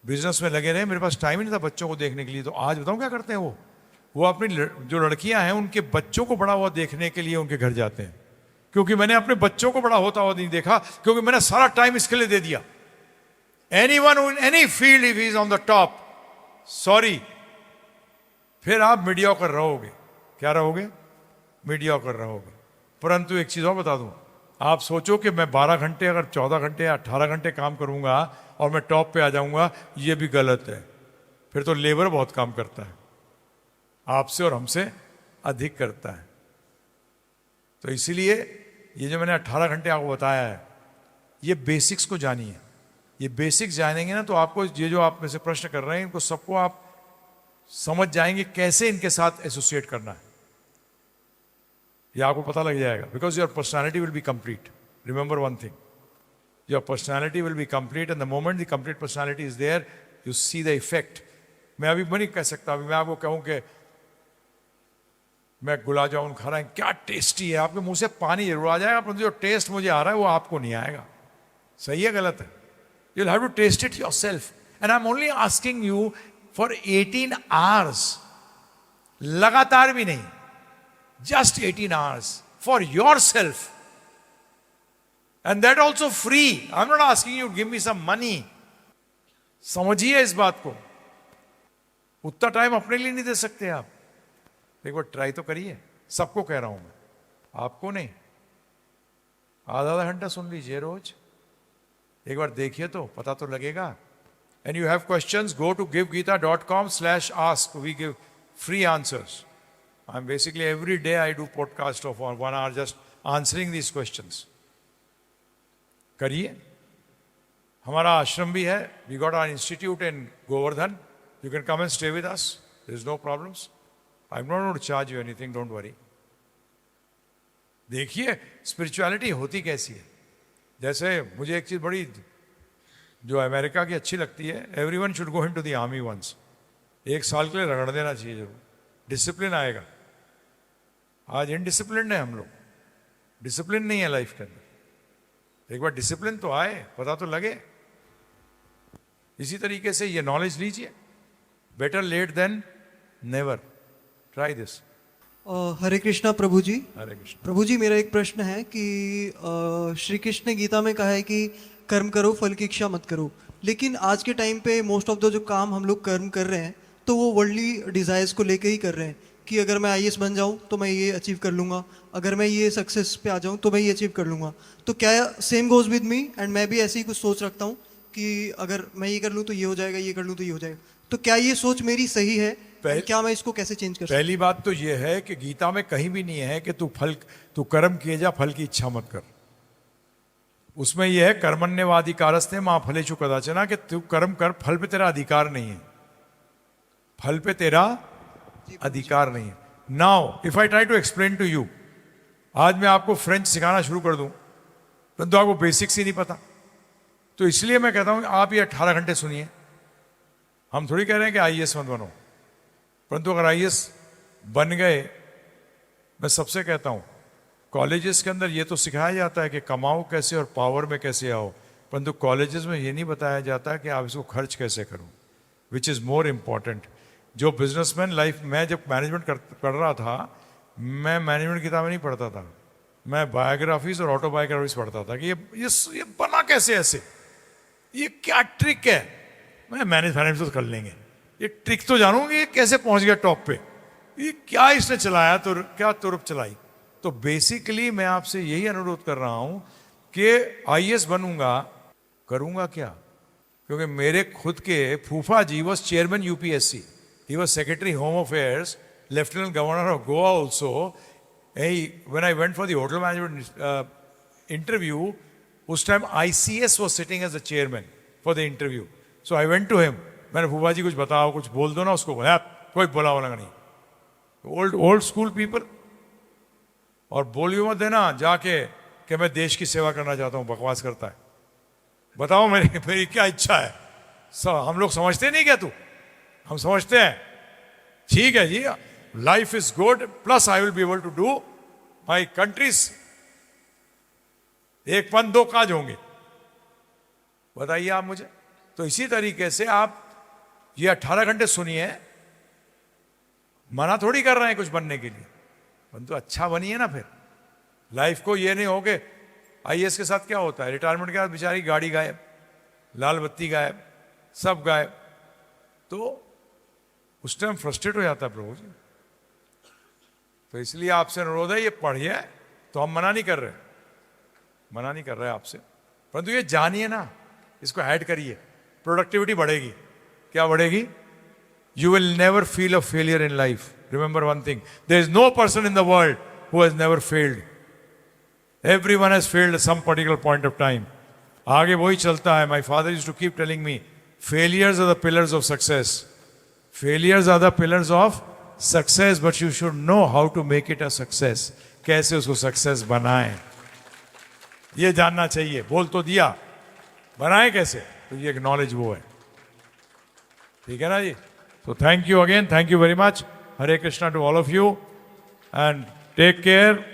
बिजनेस में लगे रहे, मेरे पास टाइम ही नहीं था बच्चों को देखने के लिए। तो आज बताऊं क्या करते हैं वो अपनी जो लड़कियां हैं उनके बच्चों को बड़ा हुआ देखने के लिए उनके घर जाते हैं। क्योंकि मैंने अपने बच्चों को बड़ा होता हुआ नहीं देखा, क्योंकि मैंने सारा टाइम इसके लिए दे दिया। Anyone in any field if he is on the top, sorry, फिर आप मीडियोकर रहोगे। क्या रहोगे? मीडियोकर रहोगे। परंतु एक चीज और बता दूं, आप सोचो कि मैं 12 घंटे अगर 14 घंटे या 18 घंटे काम करूंगा और मैं टॉप पे आ जाऊंगा, ये भी गलत है। फिर तो लेबर बहुत काम करता है, आपसे और हमसे अधिक करता है। तो इसीलिए ये जो मैंने 18 घंटे आपको बताया है, ये बेसिक्स को जानिए। ये बेसिक्स जानेंगे ना तो आपको ये जो आप में से प्रश्न कर रहे हैं, इनको सबको आप समझ जाएंगे कैसे इनके साथ एसोसिएट करना है, ये आपको पता लग जाएगा। Because your personality will be complete. Remember one thing, your personality will be complete and the moment the complete personality is there, you see the effect. मैं अभी नहीं कह सकता, अभी मैं आपको कहूं कि मैं गुलाब जामुन खा रहा हूं, क्या टेस्टी है, आपके मुंह से पानी जरूर आ जाएगा, परंतु जो टेस्ट मुझे आ रहा है वो आपको नहीं आएगा। सही है गलत है? You will have to test it yourself. And I am only asking you for 18 hours, लगातार भी नहीं, just 18 hours for yourself, and that also free. I'm not asking you to give me some money. समझिए इस बात को, उतना time अपने लिए नहीं दे सकते आप। एक बार ट्राई तो करिए, सबको कह रहा हूं मैं, आपको नहीं। आधा घंटा सुन लीजिए रोज, एक बार देखिए तो पता तो लगेगा। And you have questions, go to givgeeta.com/ask. We give free answers. I'm basically every day I do podcast of 1 hour just answering these questions. करिए। हमारा आश्रम भी है, we got our institute in Govardhan. You can come and stay with us. There is no problems. I'm not going to charge you anything, don't worry. देखिए spirituality होती कैसी है। जैसे मुझे एक चीज बड़ी जो अमेरिका की अच्छी लगती है, everyone should go into the army once. 1 साल के लिए रगड़ देना चाहिए जरूर, डिसिप्लिन आएगा। आज इनडिसिप्लिन है हम लोग, डिसिप्लिन नहीं है लाइफ के अंदर। एक बार डिसिप्लिन तो आए, पता तो लगे। इसी तरीके से ये नॉलेज लीजिए, better late than never. Try this. Hare Krishna Prabhu ji. Hare Krishna. Prabhu ji, मेरा एक प्रश्न है कि श्री कृष्ण ने गीता में कहा है कि कर्म करो, फल की इच्छा मत करो, लेकिन आज के टाइम पे मोस्ट ऑफ द जो काम हम लोग कर्म कर रहे हैं तो वो वर्ल्डली डिजायर्स को लेके ही कर रहे हैं कि अगर मैं आईएएस बन जाऊं तो मैं ये अचीव कर लूंगा, अगर मैं ये सक्सेस पे आ जाऊं तो मैं ये अचीव कर लूंगा। तो क्या same goes with me, and मैं भी ऐसे ही कुछ सोच रखता हूं कि अगर मैं ये कर लूं तो ये हो जाएगा, ये कर लूं तो ये हो जाएगा। तो क्या ये सोच मेरी सही है? क्या मैं इसको कैसे चेंज कर सकता हूं? पहली बात तो ये है कि गीता में कहीं भी नहीं है कि तू कर्म किए जा, फल की इच्छा मत कर। उसमें यह है कर्मण्यवाधिकारस्ते मां फलेषु कदाचन, कि तू कर्म कर, फल पे तेरा अधिकार नहीं है, फल पे तेरा अधिकार नहीं है। Now if I try to explain to you, आज मैं आपको फ्रेंच सिखाना शुरू कर दूं, परंतु आपको बेसिक्स ही नहीं पता, तो इसलिए मैं कहता हूं आप ये 18 घंटे सुनिए। हम थोड़ी कह रहे हैं कि आईएएस मत बनो, परंतु अगर आईएएस बन गए, मैं सबसे कहता हूं कॉलेजेस के अंदर ये तो सिखाया जाता है कि कमाओ कैसे और पावर में कैसे आओ, परंतु कॉलेजेस में ये नहीं बताया जाता कि आप इसको खर्च कैसे करो, विच इज़ मोर इम्पॉर्टेंट। जो बिजनेसमैन लाइफ, मैं जब मैनेजमेंट कर रहा था, मैं मैनेजमेंट किताबें नहीं पढ़ता था, मैं बायोग्राफीज और ऑटोबायोग्राफीज पढ़ता था कि ये बना कैसे ऐसे, ये क्या ट्रिक है। मैं मैनेज फाइनेंस तो कर लेंगे, ये ट्रिक तो जानूंगी, ये कैसे पहुंच गया टॉप पे, ये क्या इसने चलाया, तो क्या तुरप चलाई। तो बेसिकली मैं आपसे यही अनुरोध कर रहा हूं कि आईएएस बनूंगा, करूंगा क्या, क्योंकि मेरे खुद के फूफा जी was chairman UPSC, he was secretary home affairs, lieutenant governor of Goa also. When I went for the hotel management interview, उस time ICS was sitting as the chairman for the interview, so I went to him. मैंने फूफा जी कुछ बताओ, कुछ बोल दो ना उसको, बोला कोई बोला वाला नहीं, ओल्ड स्कूल पीपल, और बोलियो मत देना जाके कि मैं देश की सेवा करना चाहता हूं, बकवास करता है। बताओ मेरी क्या इच्छा है। हम लोग समझते नहीं क्या तू, हम समझते हैं ठीक है जी, life is good, plus I will be able to do my countries, एक पन दो काज होंगे। बताइए आप मुझे। तो इसी तरीके से आप ये 18 घंटे सुनिए, मना थोड़ी कर रहे हैं कुछ बनने के लिए, परंतु अच्छा बनिए ना। फिर लाइफ को ये नहीं हो कि आईएएस के साथ क्या होता है, रिटायरमेंट के बाद बेचारी गाड़ी गायब, लाल बत्ती गायब, सब गायब, तो उस टाइम फ्रस्ट्रेट हो जाता है प्रभु जी। तो इसलिए आपसे अनुरोध है, ये पढ़िए, तो हम मना नहीं कर रहे, मना नहीं कर रहा है आपसे, परंतु ये जानिए ना, इसको ऐड करिए, प्रोडक्टिविटी बढ़ेगी। क्या बढ़ेगी? You will never feel a failure in life. Remember one thing, there is no person in the world who has never failed. Everyone has failed at some particular point of time. आगे वही चलता है. My father used to keep telling me, failures are the pillars of success. Failures are the pillars of success, but you should know how to make it a success. कैसे उसको success बनाएं, ये जानना चाहिए. बोल तो दिया, बनाए कैसे, तो ये एक नॉलेज वो है. ठीक है ना जी? So thank you again, thank you very much. Hare Krishna to all of you and take care.